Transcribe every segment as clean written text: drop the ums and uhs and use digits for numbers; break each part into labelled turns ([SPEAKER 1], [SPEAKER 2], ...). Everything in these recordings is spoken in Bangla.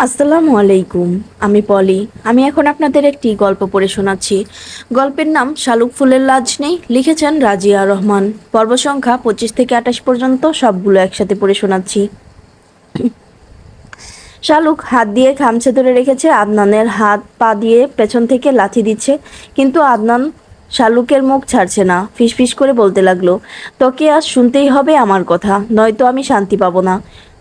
[SPEAKER 1] আসসালামু আলাইকুম। আমি পলি। আমি এখন আপনাদের একটি গল্প পড়ে শোনাচ্ছি। গল্পের নাম শালুক ফুলের লাজ নেই। লিখেছেন রাজিয়া রহমান। পর্ব সংখ্যা 25 থেকে 28 পর্যন্ত সবগুলো একসাথে পড়ে শোনাচ্ছি। শালুক হাত দিয়ে খামচে ধরে রেখেছে। আদনানের হাত পা দিয়ে পেছন থেকে লাথি দিচ্ছে, কিন্তু আদনান শালুকের মুখ ছাড়ছে না। ফিসফিস করে বলতে লাগলো, তোকে আজ শুনতেই হবে আমার কথা, নয়তো আমি শান্তি পাবো না।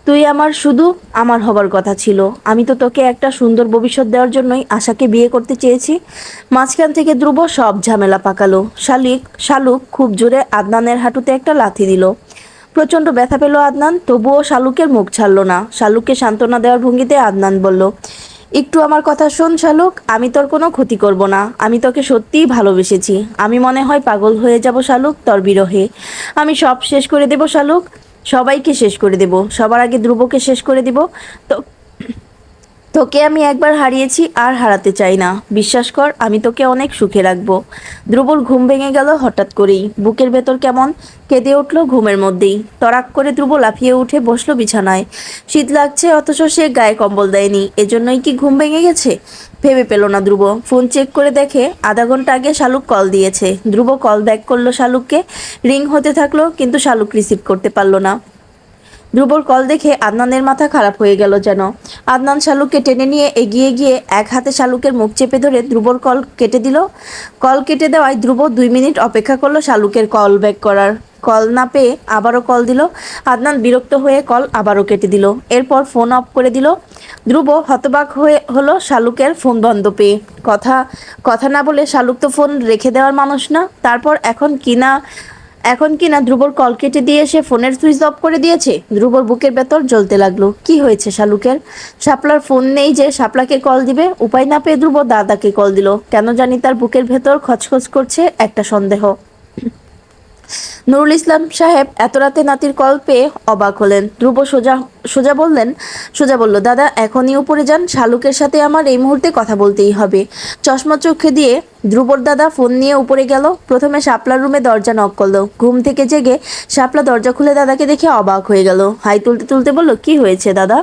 [SPEAKER 1] তুই আমার শুধু আমার হবার কথা ছিল। আমি তো তোকে একটা সুন্দর ভবিষ্যৎ দেওয়ার জন্যই আশাকে বিয়ে করতে চেয়েছি। মাঝখান থেকে ধ্রুব সব ঝামেলা পাকালো। শালুক খুব জোরে আদনানের হাঁটুতে একটা লাথি দিল। প্রচণ্ড ব্যথা পেল আদনান, তবুও শালুকের মুখ ছাড়ল না। শালুককে সান্ত্বনা দেওয়ার ভঙ্গিতে আদনান বলল, একটু আমার কথা শোন শালুক, আমি তোর কোনো ক্ষতি করব না। আমি তোকে সত্যিই ভালোবেসেছি। আমি মনে হয় পাগল হয়ে যাব শালুক তোর বিরহে। আমি সব শেষ করে দেব শালুক, সবাইকে শেষ করে দেব। সবার আগে ধ্রুবকে শেষ করে দেব। তো তোকে আমি একবার হারিয়েছি, আর হারাতে চাই না। বিশ্বাস কর, আমি তোকে অনেক সুখে রাখবো। ধ্রুবর ঘুম ভেঙে গেল হঠাৎ করেই। বুকের ভেতর কেমন কেঁদে উঠল ঘুমের মধ্যেই। তড়াক করে ধ্রুব লাফিয়ে উঠে বসলো বিছানায়। শীত লাগছে, অথচ সে গায়ে কম্বল দেয়নি। এজন্যই কি ঘুম ভেঙে গেছে? ভেবে পেল না ধ্রুব। ফোন চেক করে দেখে আধা ঘন্টা আগে শালুক কল দিয়েছে। ধ্রুব কল ব্যাক করলো শালুককে। রিং হতে থাকলো, কিন্তু শালুক রিসিভ করতে পারলো না। ধ্রুবর কল দেখে আদনানের মাথা খারাপ হয়ে গেল যেন। আদনান শালুককে টেনে নিয়ে এগিয়ে গিয়ে এক হাতে শালুকের মুখ চেপে ধরে ধ্রুবর কল কেটে দিল। কল কেটে দেওয়ায় ধ্রুব 2 মিনিট অপেক্ষা করলো শালুকের কল ব্যাক করার। কল না পেয়ে আবারও কল দিল। আদনান বিরক্ত হয়ে কল আবারও কেটে দিল। এরপর ফোন অফ করে দিল। ধ্রুব হতবাক হয়ে হলো শালুকের ফোন বন্ধ পেয়ে। কথা কথা না বলে শালুক তো ফোন রেখে দেওয়ার মানুষ না। তারপর এখন কিনা ধ্রুবর কল কেটে দিয়ে সে ফোনের সুইচ অফ করে দিয়েছে। ধ্রুবর বুকের ভেতর জ্বলতে লাগলো। কি হয়েছে শালুকের? শাপলার ফোন নেই যে শাপলাকে কল দিবে। উপায় না পেয়ে ধ্রুব দাদাকে কল দিল। কেন জানি তার বুকের ভেতর খচখচ করছে একটা সন্দেহ। নুরুল ইসলাম সাহেব এত রাতে নাতির কল পেয়ে অবাক হলেন। ধ্রুব সোজা বলল, দাদা এখনই উপরে যান, শালুকের সাথে আমার এই মুহূর্তে কথা বলতেই হবে। চশমা চোখে দিয়ে ধ্রুবর দাদা ফোন নিয়ে উপরে গেল। প্রথমে শাপলার রুমে দরজা নক করলো। ঘুম থেকে জেগে শাপলা দরজা খুলে দাদাকে দেখে অবাক হয়ে গেল। হাই তুলতে তুলতে বলল, কি হয়েছে দাদা?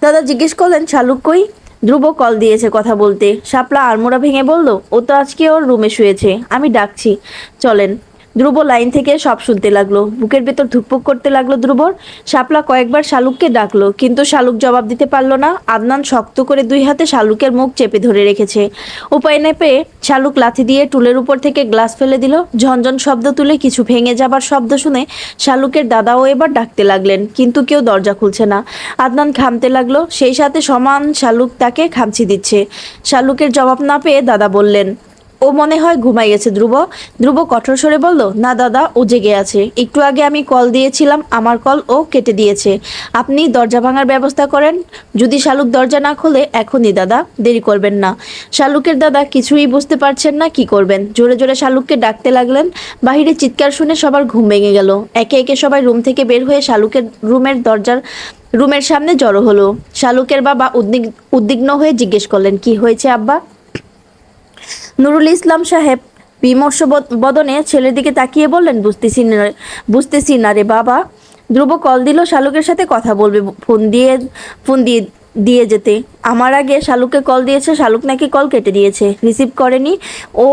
[SPEAKER 1] দাদা জিজ্ঞেস করলেন, শালুক কই? ধ্রুব কল দিয়েছে কথা বলতে। শাপলা আড়মোড়া ভেঙে বলল, ও তো আজকে ওর রুমে শুয়েছে, আমি ডাকছি, চলেন। ধ্রুব লাইন থেকে সব শুনতে লাগলো। বুকের ভেতর ধুকপুক করতে লাগলো ধ্রুবর। শাপলা কয়েকবার শালুককে ডাকলো, কিন্তু শালুক জবাব দিতে পারলো না। আদনান শক্ত করে 2 হাতে শালুকের মুখ চেপে ধরে রেখেছে। উপায় না পেয়ে শালুক লাথি দিয়ে টুলের উপর থেকে গ্লাস ফেলে দিল। ঝনঝন শব্দ তুলে কিছু ভেঙে যাবার শব্দ শুনে শালুকের দাদাও এবার ডাকতে লাগলেন, কিন্তু কেউ দরজা খুলছে না। আদনান ঘামতে লাগলো, সেই সাথে সমান শালুক তাকে খামচি দিচ্ছে। শালুকের জবাব না পেয়ে দাদা বললেন, ও মনে হয় ঘুমাই গেছে ধ্রুব। ধ্রুব কঠোর স্বরে বলল, না দাদা, ও জেগে আছে। একটু আগে আমি কল দিয়েছিলাম, আমার কল ও কেটে দিয়েছে। আপনি দরজা ভাঙার ব্যবস্থা করেন। যদি শালুক দরজা না খোলে এখনই দাদা, দেরি করবেন না। শালুকের দাদা কিছুই বুঝতে পারছেন না কি করবেন। জোরে জোরে শালুককে ডাকতে লাগলেন। বাহিরে চিৎকার শুনে সবার ঘুম ভেঙে গেল। একে একে সবাই রুম থেকে বের হয়ে শালুকের রুমের সামনে জড়ো হলো। শালুকের বাবা উদ্বিগ্ন হয়ে জিজ্ঞেস করলেন, কি হয়েছে আব্বা? নুরুল ইসলাম সাহেব বিমর্ষ বদনে ছেলের দিকে তাকিয়ে বললেন, বুঝতেছি না রে বাবা। ধ্রুব কল দিল শালুকের সাথে কথা বলবে, ফোন দিয়ে যেতে। আমার আগে শালুককে কল দিয়েছে, শালুক নাকি কল কেটে দিয়েছে, রিসিভ করেনি। ও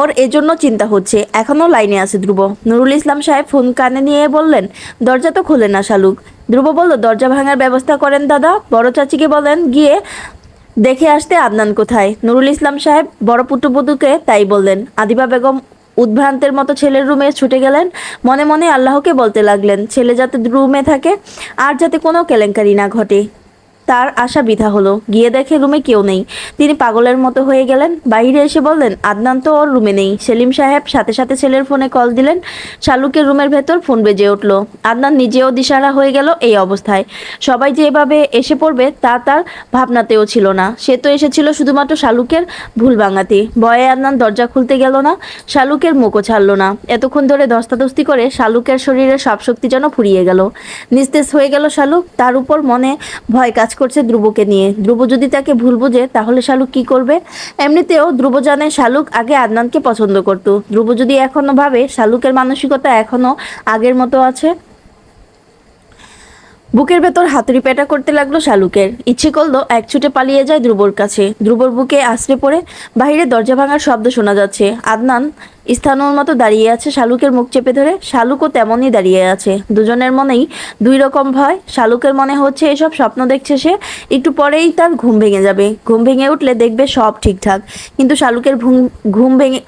[SPEAKER 1] ওর এজন্য চিন্তা হচ্ছে। এখনও লাইনে আছে ধ্রুব। নুরুল ইসলাম সাহেব ফোন কানে নিয়ে বললেন, দরজা তো খোলে না শালুক। ধ্রুব বলল, দরজা ভাঙার ব্যবস্থা করেন দাদা। বড় চাচিকে বলেন গিয়ে দেখে আসতে আদনান কোথায়। নুরুল ইসলাম সাহেব বড় পুত্রবধূকে তাই বললেন। আদিবা বেগম উদ্ভ্রান্তের মতো ছেলের রুমে ছুটে গেলেন। মনে মনে আল্লাহকে বলতে লাগলেন, ছেলে যাতে রুমে থাকে, আর যাতে কোনো কেলেঙ্কারি না ঘটে। তার আশা বৃথা হলো। গিয়ে দেখে রুমে কেউ নেই। তিনি পাগলের মতো হয়ে গেলেন। বাইরে এসে বললেন, আদনান তো ওর রুমে নেই। সেলিম সাহেব সাথে সাথে ছেলের ফোনে কল দিলেন। শালুকের রুমের ভেতর ফোন বেজে উঠল। আদনান নিজেও দিশারা হয়ে গেল এই অবস্থায়। সবাই যে এভাবে এসে পড়বে তা তার ভাবনাতেও ছিল না। সে তো এসেছিল শুধুমাত্র শালুকের ভুল ভাঙাতে। ভয়ে আদনান দরজা খুলতে গেল না। শালুকের মুখও ছাড়ল না। এতক্ষণ ধরে ধস্তাধস্তি করে শালুকের শরীরের সব শক্তি যেন ফুরিয়ে গেল। নিস্তেজ হয়ে গেল শালুক। তার উপর মনে ভয় কাজ করছে ধ্রুবকে নিয়ে। ধ্রুব যদি তাকে ভুল বোঝে তাহলে শালুক কি করবে? এমনিতেও ধ্রুব জানে শালুক আগে আদনানকে পছন্দ করত। ধ্রুব যদি এখনো ভাবে শালুকের মানসিকতা এখনো আগের মতো আছে, বুকের ভেতর হাতুড়ি পেটা করতে লাগলো শালুকের। ইচ্ছে করলো এক ছুটে পালিয়ে যায় ধ্রুবর কাছে। ধ্রুবর বুকে আশ্রে পড়ে বাইরে দরজা ভাঙার শব্দ শোনা যাচ্ছে। আদনান স্থানুর মতো দাঁড়িয়ে আছে শালুকের মুখ চেপে ধরে। শালুকও তেমনই দাঁড়িয়ে আছে। দুজনের মনেই দুই রকম ভয়। শালুকের মনে হচ্ছে এসব স্বপ্ন দেখছে সে, একটু পরেই তার ঘুম ভেঙে যাবে। ঘুম ভেঙে উঠলে দেখবে সব ঠিকঠাক। কিন্তু শালুকের ঘুম ভেঙে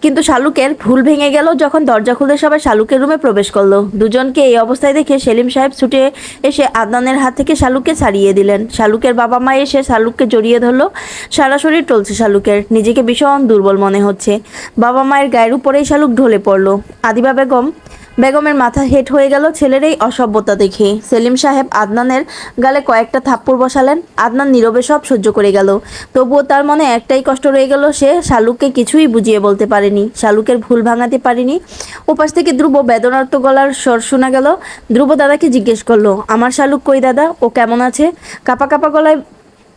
[SPEAKER 1] কিন্তু শালুকের ভুল ভেঙে গেল যখন দরজা খুলে সবাই শালুকের রুমে প্রবেশ করলো। দুজনকে এই অবস্থায় দেখে সেলিম সাহেব ছুটে এসে আদনানের হাত থেকে শালুককে ছাড়িয়ে দিলেন। শালুকের বাবা মা এসে শালুককে জড়িয়ে ধরলো। সারা শরীর টলছে শালুকের, নিজেকে ভীষণ দুর্বল মনে হচ্ছে। বাবা মায়ের গায়ের উপরেই শালুক ঢলে পড়লো। আদিবা বেগমের মাথা হেট হয়ে গেল ছেলের এই অসভ্যতা দেখে। সেলিম সাহেব আদনানের গালে কয়েকটা থাপ্পড় বসালেন। আদনান নীরবে সব সহ্য করে গেল। তবুও তার মনে একটাই কষ্ট রয়ে গেল, সে শালুককে কিছুই বুঝিয়ে বলতে পারেনি, শালুকের ভুল ভাঙাতে পারেনি। ওপাশ থেকে ধ্রুব বেদনার্ত গলার স্বর শোনা গেল। ধ্রুব দাদাকে জিজ্ঞেস করলো, আমার শালুক কই দাদা, ও কেমন আছে? কাপা কাপা গলায়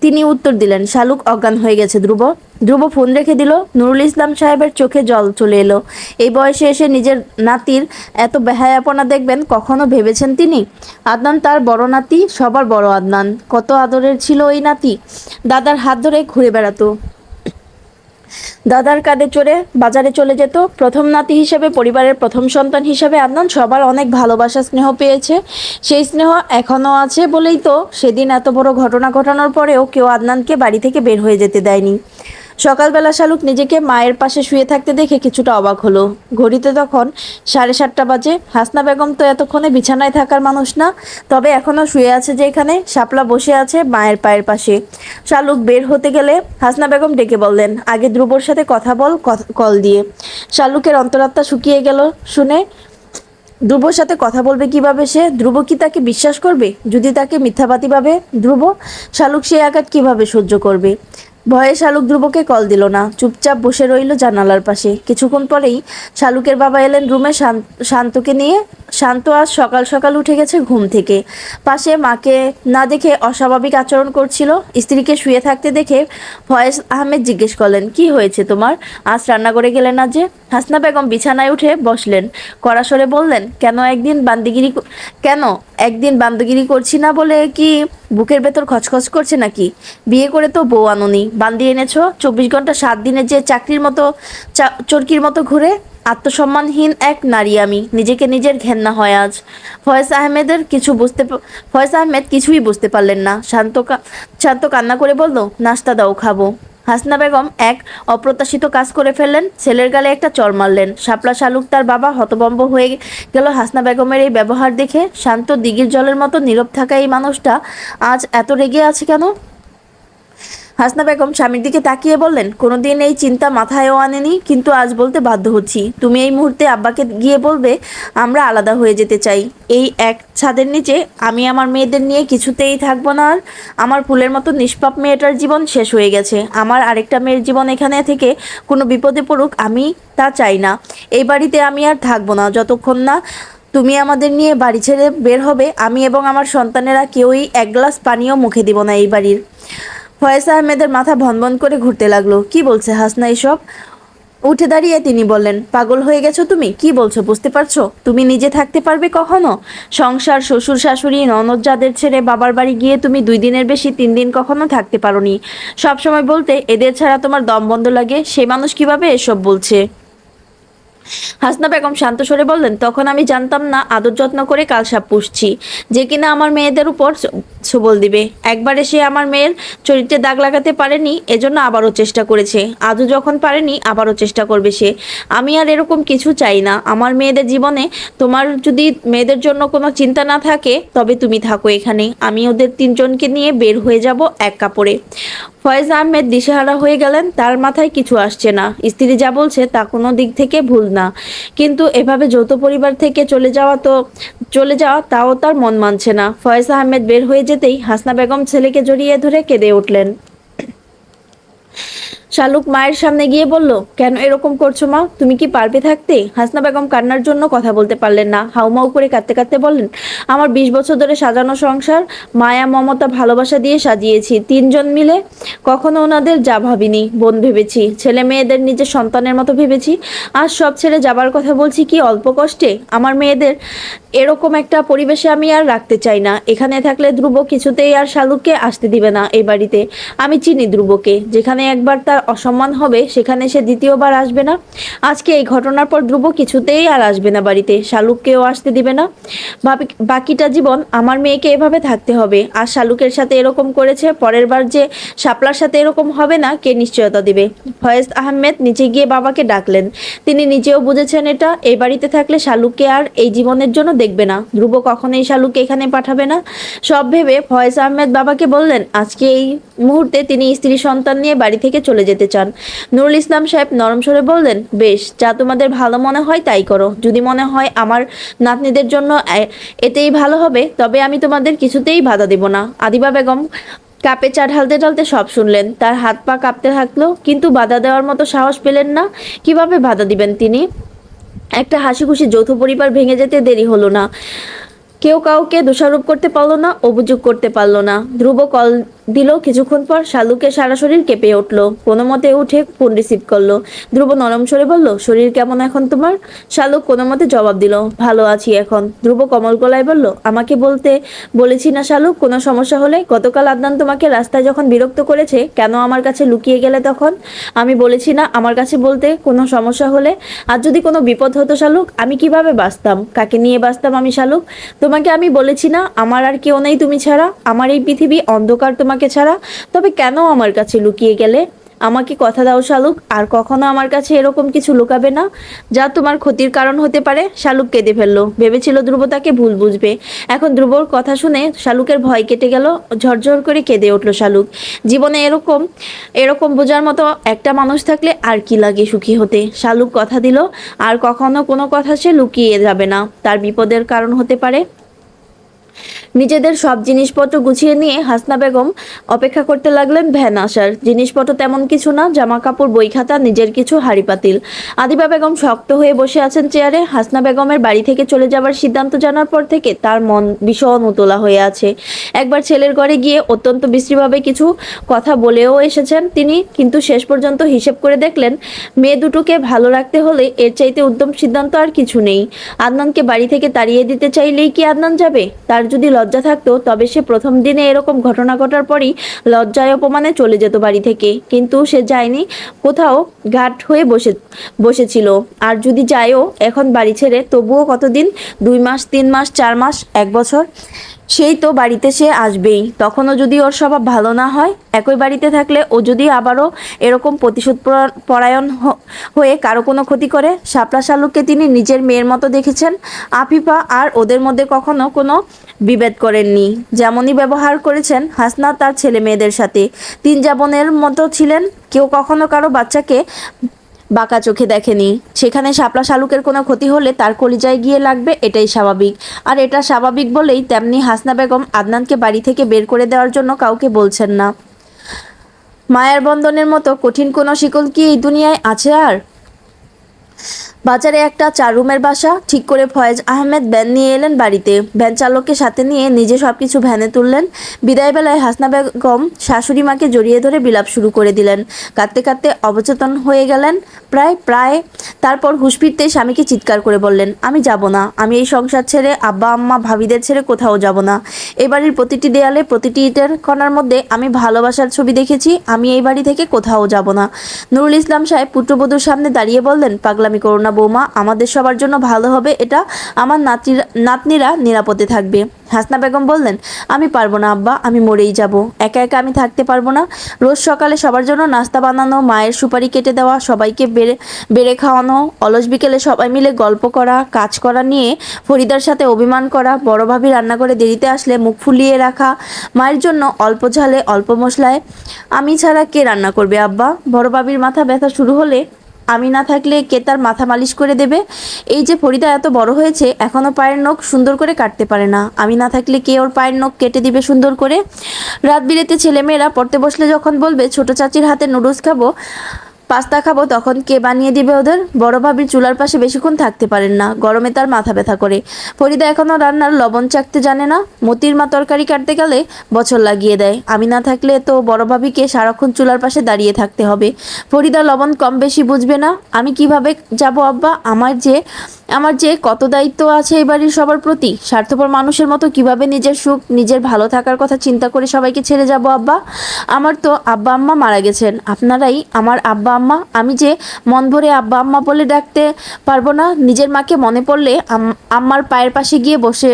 [SPEAKER 1] তিনি উত্তর দিলেন, শালুক অজ্ঞান হয়ে গেছে ধ্রুব। ধ্রুব ফোন রেখে দিল। নুরুল ইসলাম সাহেবের চোখে জল চলে এলো। এই বয়সে এসে নিজের নাতির এত বেহায়াপনা দেখবেন কখনো ভেবেছেন তিনি? আদনান তার বড় নাতি, সবার বড় আদনান। কত আদরের ছিল ওই নাতি। দাদার হাত ধরে ঘুরে বেড়াতো, দাদার কাঁধে চড়ে বাজারে চলে যেত। প্রথম নাতি হিসেবে, পরিবারের প্রথম সন্তান হিসেবে আদনান সবার অনেক ভালোবাসা স্নেহ পেয়েছে। সেই স্নেহ এখনও আছে বলেই তো সেদিন এত বড় ঘটনা ঘটানোর পরেও কেউ আদনানকে বাড়ি থেকে বের হয়ে যেতে দেয়নি। সকালবেলা শালুক নিজেকে মায়ের পাশে শুয়ে থাকতে দেখে কিছুটা অবাক হলো। ঘড়িতে তখন 7:30 বাজে। হাসনা বেগম তো এতক্ষণে বিছানায় থাকার মানুষ না, তবে এখনও শুয়ে আছে যে এখানে। শাপলা বসে আছে মায়ের পায়ের পাশে। শালুক বের হতে গেলে হাসনা বেগম ডেকে বললেন, আগে ধ্রুবর সাথে কথা বল কল দিয়ে। শালুকের অন্তরাত্মা শুকিয়ে গেল শুনে। ধ্রুবর সাথে কথা বলবে কিভাবে সে? ধ্রুব কি তাকে বিশ্বাস করবে? যদি তাকে মিথ্যাবাদী ভাবে ধ্রুব, শালুক সেই আঘাত কিভাবে সহ্য করবে? ভয়ে শালুক ধ্রুবকে কল দিল না, চুপচাপ বসে রইল জানালার পাশে। কিছুক্ষণ পরেই শালুকের বাবা এলেন রুমে শান্তকে নিয়ে। শান্ত আজ সকাল সকাল উঠে গেছে ঘুম থেকে। পাশে মাকে না দেখে অস্বাভাবিক আচরণ করছিল। স্ত্রীকে শুয়ে থাকতে দেখে ফয়েজ আহমেদ জিজ্ঞেস করলেন, কি হয়েছে তোমার? আজ রান্না করে গেলে না যে? হাসনা বেগম বিছানায় উঠে বসলেন, কড়া স্বরে বললেন, কেন একদিন বান্দিগিরি করছি না বলে কি বুকের ভেতর খচখচ করছে নাকি? বিয়ে করে তো বউ আনুনি, বান্দি এনেছো। 24 ঘন্টা 7 দিনে যে চাকরির মতো চরকির মতো ঘুরে। আত্মসম্মানহীন এক নারী আমি, নিজেকে নিজের ঘেন্না হয় আজ। ফয়েজ আহমেদ কিছুই বুঝতে পারলেন না। শান্ত কান্না করে বলল, নাস্তা দাও, খাবো। হাসনা বেগম এক অপ্রত্যাশিত কাজ করে ফেললেন, ছেলের গালে একটা চড় মারলেন। শাপলা শালুক তার বাবা হতভম্ব হয়ে গেল হাসনা বেগমের এই ব্যবহার দেখে। শান্ত দিঘির জলের মতো নীরব থাকা এই মানুষটা আজ এত রেগে আছে কেন? হাসনা বেগম স্বামীর দিকে তাকিয়ে বললেন, কোনোদিন এই চিন্তা মাথায়ও আনেনি, কিন্তু আজ বলতে বাধ্য হচ্ছি। তুমি এই মুহূর্তে আব্বাকে গিয়ে বলবে আমরা আলাদা হয়ে যেতে চাই। এই এক ছাদের নিচে আমি আমার মেয়েদের নিয়ে কিছুতেই থাকবো না আর। আমার ফুলের মতো নিষ্পাপ মেয়েটার জীবন শেষ হয়ে গেছে। আমার আরেকটা মেয়ের জীবন এখানে থেকে কোনো বিপদে পড়ুক, আমি তা চাই না। এই বাড়িতে আমি আর থাকবো না যতক্ষণ না তুমি আমাদের নিয়ে বাড়ি ছেড়ে বের হবে। আমি এবং আমার সন্তানেরা কেউই এক গ্লাস পানিও মুখে দিব না এই বাড়ির। ফয়েজ আহমেদের মাথা ভনভন করে ঘুরতে লাগলো। কি বলছে হাসনা এসব? উঠে দাঁড়িয়ে তিনি বললেন, পাগল হয়ে গেছো তুমি? কি বলছো বুঝতে পারছো? তুমি নিজে থাকতে পারবে কখনো? সংসার, শ্বশুর শাশুড়ি, ননদ যাদের ছেড়ে বাবার বাড়ি গিয়ে তুমি 2 দিনের বেশি 3 দিন কখনো থাকতে পারোনি। সবসময় বলতে এদের ছাড়া তোমার দম বন্ধ লাগে। সে মানুষ কিভাবে এসব বলছে? হাসনা বেগম শান্ত স্বরে বললেন, তখন আমি জানতাম না আদর যত্ন করে কালসাপ পুষছি, যে কিনা আমার মেয়েদের উপর ছবল দিবে। একবারে সে আমার মেয়ের চরিত্রে দাগ লাগাতে পারেনি, এজন্য আবারও চেষ্টা করেছে। আজও যখন পারেনি আবারও চেষ্টা করবে সে। আমি আর এরকম কিছু চাই না আমার মেয়েদের জীবনে। তোমার যদি মেয়েদের জন্য কোনো চিন্তা না থাকে তবে তুমি থাকো এখানে। আমি ওদের 3 জনকে নিয়ে বের হয়ে যাব এক কাপড়ে। ফয়েজ আহমেদ দিশেহারা হয়ে গেলেন, তার মাথায় কিছু আসছে না। স্ত্রী যা বলছে তা কোনো দিক থেকে ভুল না, কিন্তু এভাবে যৌথ পরিবার থেকে চলে যাওয়া তাও তার মন মানছে না। ফয়েজ আহমেদ বের হয়ে যেতেই হাসনা বেগম ছেলেকে জড়িয়ে ধরে কেঁদে উঠলেন। শালুক মায়ের সামনে গিয়ে বলল, কেন এরকম করছো মা? তুমি কি পারবে থাকতে? হাসনা বেগম কান্নার জন্য কথা বলতে পারলেন না। হাউমাউ করে কাঁদতে কাঁদতে বললেন, আমার 20 বছর ধরে সাজানো সংসার মায়া মমতা ভালোবাসা দিয়ে সাজিয়েছি। 3জন মিলে কখনো ওনাদের যা ভাবিনি, বোন ভেবেছি, ছেলে মেয়েদের নিজের সন্তানের মতো ভেবেছি। আজ সব ছেড়ে যাবার কথা বলছি কি অল্প কষ্টে? আমার মেয়েদের এরকম একটা পরিবেশে আমি আর রাখতে চাই না। এখানে থাকলে ধ্রুব কিছুতেই আর শালুককে আসতে দিবে না এই বাড়িতে। আমি চিনি ধ্রুবকে, যেখানে একবার তার অসম্মান হবে সেখানে সে দ্বিতীয়বার আসবে না। আজকে এই ঘটনার পর ধ্রুব কিছুতেই আর আসবে না বাড়িতে, শালুককেও আসতে দিবে না। বাকিটা জীবন আমার মেয়েকে এভাবে থাকতে হবে। আর শালুকের সাথে এরকম করেছে, পরের বার যে শাপলার সাথে এরকম হবে না কে নিশ্চয়তা দিবে? ফয়েজ আহমেদ নিচে গিয়ে বাবাকে ডাকলেন। তিনি নিজেও বুঝেছেন এটা এই বাড়িতে থাকলে শালুককে আর এই জীবনের জন্য দেখবে না। ধ্রুব কখনোই শালুককে এখানে পাঠাবে না। সব ভেবে ফয়েজ আহমেদ বাবাকে বললেন আজকে এই মুহূর্তে তিনি স্ত্রী সন্তান নিয়ে বাড়ি থেকে চলে যেতে চান। নুরুল ইসলাম সাহেব নরম স্বরে বললেন, বেশ, যা তোমাদের ভালো মনে হয় তাই করো। যদি মনে হয় আমার নাতনিদের জন্য এতেই ভালো হবে, তবে আমি তোমাদের কিছুতেই বাধা দেব না। আদিবা বেগম কাপে চা ঢালতে ঢালতে সব শুনলেন। তার হাত পা কাঁপতে থাকলো, কিন্তু বাধা দেওয়ার মতো সাহস পেলেন না। কিভাবে বাধা দিবেন তিনি? একটা হাসি খুশি যৌথ পরিবার ভেঙে যেতে দেরি হলো না। কেউ কাউকে দোষারোপ করতে পারলো না, অভিযোগ করতে পারলো না। ধ্রুব কল দিল কিছুক্ষণ পর। শালুকের সারা শরীর কেঁপে উঠলো। কোনো মতে উঠে ফোন রিসিভ করলো। ধ্রুব নরম স্বরে বলল, শরীর কেমন এখন তোমার? শালুক কোনো মতে জবাব দিল, ভালো আছি এখন। ধ্রুব কোমল গলায় বলল, আমাকে বলতে বলেছি না শালুক, কোনো সমস্যা হলে? গতকাল আদনান তোমাকে রাস্তায় যখন বিরক্ত করেছে, কেন আমার কাছে লুকিয়ে গেলে তখন? আমি বলেছি না আমার কাছে বলতে কোনো সমস্যা হলে? আর যদি কোনো বিপদ হতো শালুক, আমি কিভাবে বাঁচতাম? কাকে নিয়ে বাঁচতাম আমি শালুক? তোমাকে আমি বলেছি না আমার আর কেউ নেই তুমি ছাড়া, আমার এই পৃথিবী অন্ধকার তোমাকে ছাড়া। তবে কেন আমার কাছে লুকিয়ে গেলে? আমাকে কথা দাও শালুক, আর কখনো আমার কাছে এরকম কিছু লুকাবে না যা তোমার ক্ষতির কারণ হতে পারে। শালুক কেঁদে ফেললো। ভেবেছিল ধ্রুব তাকে ভুল বুঝবে। এখন ধ্রুবর কথা শুনে শালুকের ভয় কেটে গেল। ঝরঝর করে কেঁদে উঠল শালুক। জীবনে এরকম এরকম বোঝার মতো একটা মানুষ থাকলে আর কি লাগে সুখী হতে। শালুক কথা দিল আর কখনো কোনো কথা সে লুকিয়ে যাবে না, তার বিপদের কারণ হতে পারে। নিজেদের সব জিনিসপত্র গুছিয়ে নিয়ে হাসনা বেগম অপেক্ষা করতে লাগলেন ভ্যান আসার। জিনিসপত্র তেমন কিছু না, জামা কাপড়, বই খাতা, নিজের কিছু হাঁড়ি পাতিল। আদিবা বেগম শক্ত হয়ে বসে আছেন চেয়ারে। হাসনা বেগমের বাড়ি থেকে চলে যাবার সিদ্ধান্ত জানার পর থেকে তার মন ভীষণ উতলা হয়ে আছে। একবার ছেলের ঘরে গিয়ে অত্যন্ত বিশ্রীভাবে কিছু কথা বলেও এসেছেন তিনি, কিন্তু শেষ পর্যন্ত হিসেব করে দেখলেন মেয়ে দুটোকে ভালো রাখতে হলে এর চাইতে উত্তম সিদ্ধান্ত আর কিছু নেই। আদনানকে বাড়ি থেকে তাড়িয়ে দিতে চাইলেই কি আদনান যাবে? তার যদি লজ্জা থাকতো তবে সে প্রথম দিনে এরকম ঘটনা ঘটার পরই লজ্জায় অপমানে চলে যেত বাড়ি থেকে, কিন্তু সে যায়নি। কোথাও ঘাট হয়ে বসেছিল। আর যদি যায়ও এখন বাড়ি ছেড়ে, তবুও কতদিন? 2 মাস, 3 মাস, 4 মাস, 1 বছর? সেই তো বাড়িতে সে আসবেই। তখনও যদি ওর স্বভাব ভালো না হয়, একই বাড়িতে থাকলে ও যদি আবারও এরকম প্রতিশোধ পরায়ণ হয়ে কারো কোনো ক্ষতি করে। শাপলা শালুককে তিনি নিজের মেয়ের মতো দেখেছেন। আফিফা আর ওদের মধ্যে কখনো কোনো বিভেদ করেননি, যেমনই ব্যবহার করেছেন হাসনা তার ছেলে মেয়েদের সাথে। 3 বোনের মতো ছিলেন। কেউ কখনো কারো বাচ্চাকে বাঁকা চোখে দেখেনি। সেখানে শাপলা শালুকের কোনো ক্ষতি হলে তার কলিজায় গিয়ে লাগবে, এটাই স্বাভাবিক। আর এটা স্বাভাবিক বলেই তেমনি হাসনা বেগম আদনানকে বাড়ি থেকে বের করে দেওয়ার জন্য কাউকে বলছেন না। মায়ার বন্ধনের মতো কঠিন কোনো শিকল কি এই দুনিয়ায় আছে আর? বাজারে একটা 4 রুমের বাসা ঠিক করে ফয়েজ আহমেদ ভ্যান নিয়ে এলেন বাড়িতে। ভ্যান চালককে সাথে নিয়ে নিজে সবকিছু ভ্যানে তুললেন। বিদায়বেলায় হাসনা বেগম শাশুড়ি মাকে জড়িয়ে ধরে বিলাপ শুরু করে দিলেন। কাঁদতে কাঁদতে অবচেতন হয়ে গেলেন প্রায়। তারপর হুঁশ ফিরতেই স্বামীকে চিৎকার করে বললেন, আমি যাব না। আমি এই সংসার ছেড়ে, আব্বা আম্মা ভাবিদের ছেড়ে কোথাও যাব না। এই বাড়ির প্রতিটি দেয়ালে, প্রতিটি ইটের কণার মধ্যে আমি ভালোবাসার ছবি দেখেছি। আমি এই বাড়ি থেকে কোথাও যাব না। নুরুল ইসলাম সাহেব পুত্রবধূর সামনে দাঁড়িয়ে বললেন, পাগলামি করো না বৌমা, আমাদের সবার জন্য ভালো হবে এটা। আমার নাতনিরা নিরাপদে থাকবে। হাসনা বেগম বললেন, আমি পারবো না আব্বা, আমি মরেই যাব। একা একা আমি থাকতে পারবো না। রোজ সকালে সবার জন্য নাস্তা বানানো, মায়ের সুপারি কেটে দেওয়া, সবাইকে বেড়ে খাওয়ানো, অলস বিকেলে সবাই মিলে গল্প করা, কাজ করা নিয়ে ফরিদার সাথে অভিমান করা, বড় ভাবি রান্না করে দেরিতে আসলে মুখ ফুলিয়ে রাখা, মায়ের জন্য অল্প ঝালে অল্প মশলায়। আমি ছাড়া কে রান্না করবে আব্বা? বড় ভাবির মাথা ব্যথা শুরু হলে আমি না থাকলে কে তার মাথা মালিশ করে দেবে? এই যে ফরিদা এত বড় হয়েছে এখনো পায়ের নখ সুন্দর করে কাটতে পারে না, আমি না থাকলে কে ওর পায়ের নখ কেটে দিবে সুন্দর করে? রাত বিরেতে ছেলেমেয়েরা পড়তে বসলে যখন বলবে ছোট চাচির হাতে নুডলস খাবো, পাস্তা খাবো, তখন কে বানিয়ে দিবে ওদের? বড় ভাবির চুলার পাশে বেশিক্ষণ থাকতে পারেন না, গরমে তার মাথা ব্যথা করে। ফরিদা এখনো রান্নার লবণ চাকতে জানে না, মতির মা তরকারি কাটতে গেলে বছর লাগিয়ে দেয়। আমি না থাকলে তো বড় ভাবিকে সারাক্ষণ চুলার পাশে দাঁড়িয়ে থাকতে হবে। ফরিদা লবণ কম বেশি বুঝবে না। আমি কিভাবে যাব আব্বা? আমার যে কত দায়িত্ব আছে এই বাড়ির সবার প্রতি। স্বার্থপর মানুষের মতো কিভাবে নিজের সুখ, নিজের ভালো থাকার কথা চিন্তা করে সবাইকে ছেড়ে যাব আব্বা? আমার তো আব্বা আম্মা মারা গেছেন, আপনারাই আমার আব্বা আম্মা। আমি যে মন ভরে আব্বা আম্মা বলে ডাকতে পারবো না, নিজের মাকে মনে পড়লে আম্মার পায়ের পাশে গিয়ে বসে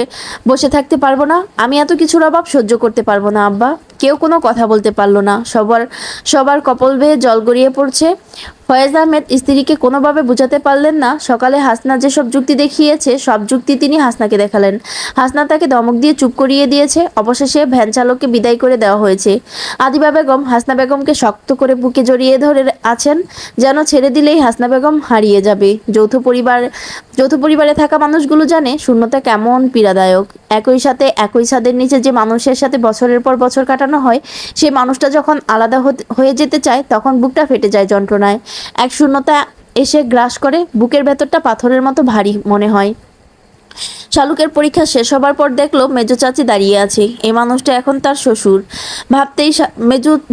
[SPEAKER 1] বসে থাকতে পারবো না। আমি এত কিছুর অভাব সহ্য করতে পারবো না আব্বা। কেউ কোনো কথা বলতে পারলো না। সবার সবার কপাল বেয়ে জল গড়িয়ে পড়ছে। ফয়েজ আহমেদ স্ত্রীকে কোনোভাবে বোঝাতে পারলেন না। সকালে হাসনা যেসব যুক্তি দেখিয়েছে সব যুক্তি তিনি হাসনাকে দেখালেন। হাসনা তাকে ধমক দিয়ে চুপ করিয়ে দিয়েছে। অবশেষে ভ্যান চালককে বিদায় করে দেওয়া হয়েছে। আদিবা বেগম হাসনা বেগমকে শক্ত করে বুকে জড়িয়ে ধরে আছেন, যেন ছেড়ে দিলেই হাসনা বেগম হারিয়ে যাবে। যৌথ পরিবারে থাকা মানুষগুলো জানে শূন্যতা কেমন পীড়াদায়ক। একই সাথে একই ছাদের নিচে যে মানুষের সাথে বছরের পর বছর কাটানো হয়, সেই মানুষটা যখন আলাদা হয়ে যেতে চায় তখন বুকটা ফেটে যায় যন্ত্রণায়। এক শূন্যতা এসে গ্রাস করে, বুকের ভেতরটা পাথরের মতো ভারী মনে হয়। শালুকের পরীক্ষা শেষ হবার পর দেখলো মেজো চাচি দাঁড়িয়ে আছে। এই মানুষটা এখন তার শ্বশুর। ভাবতেই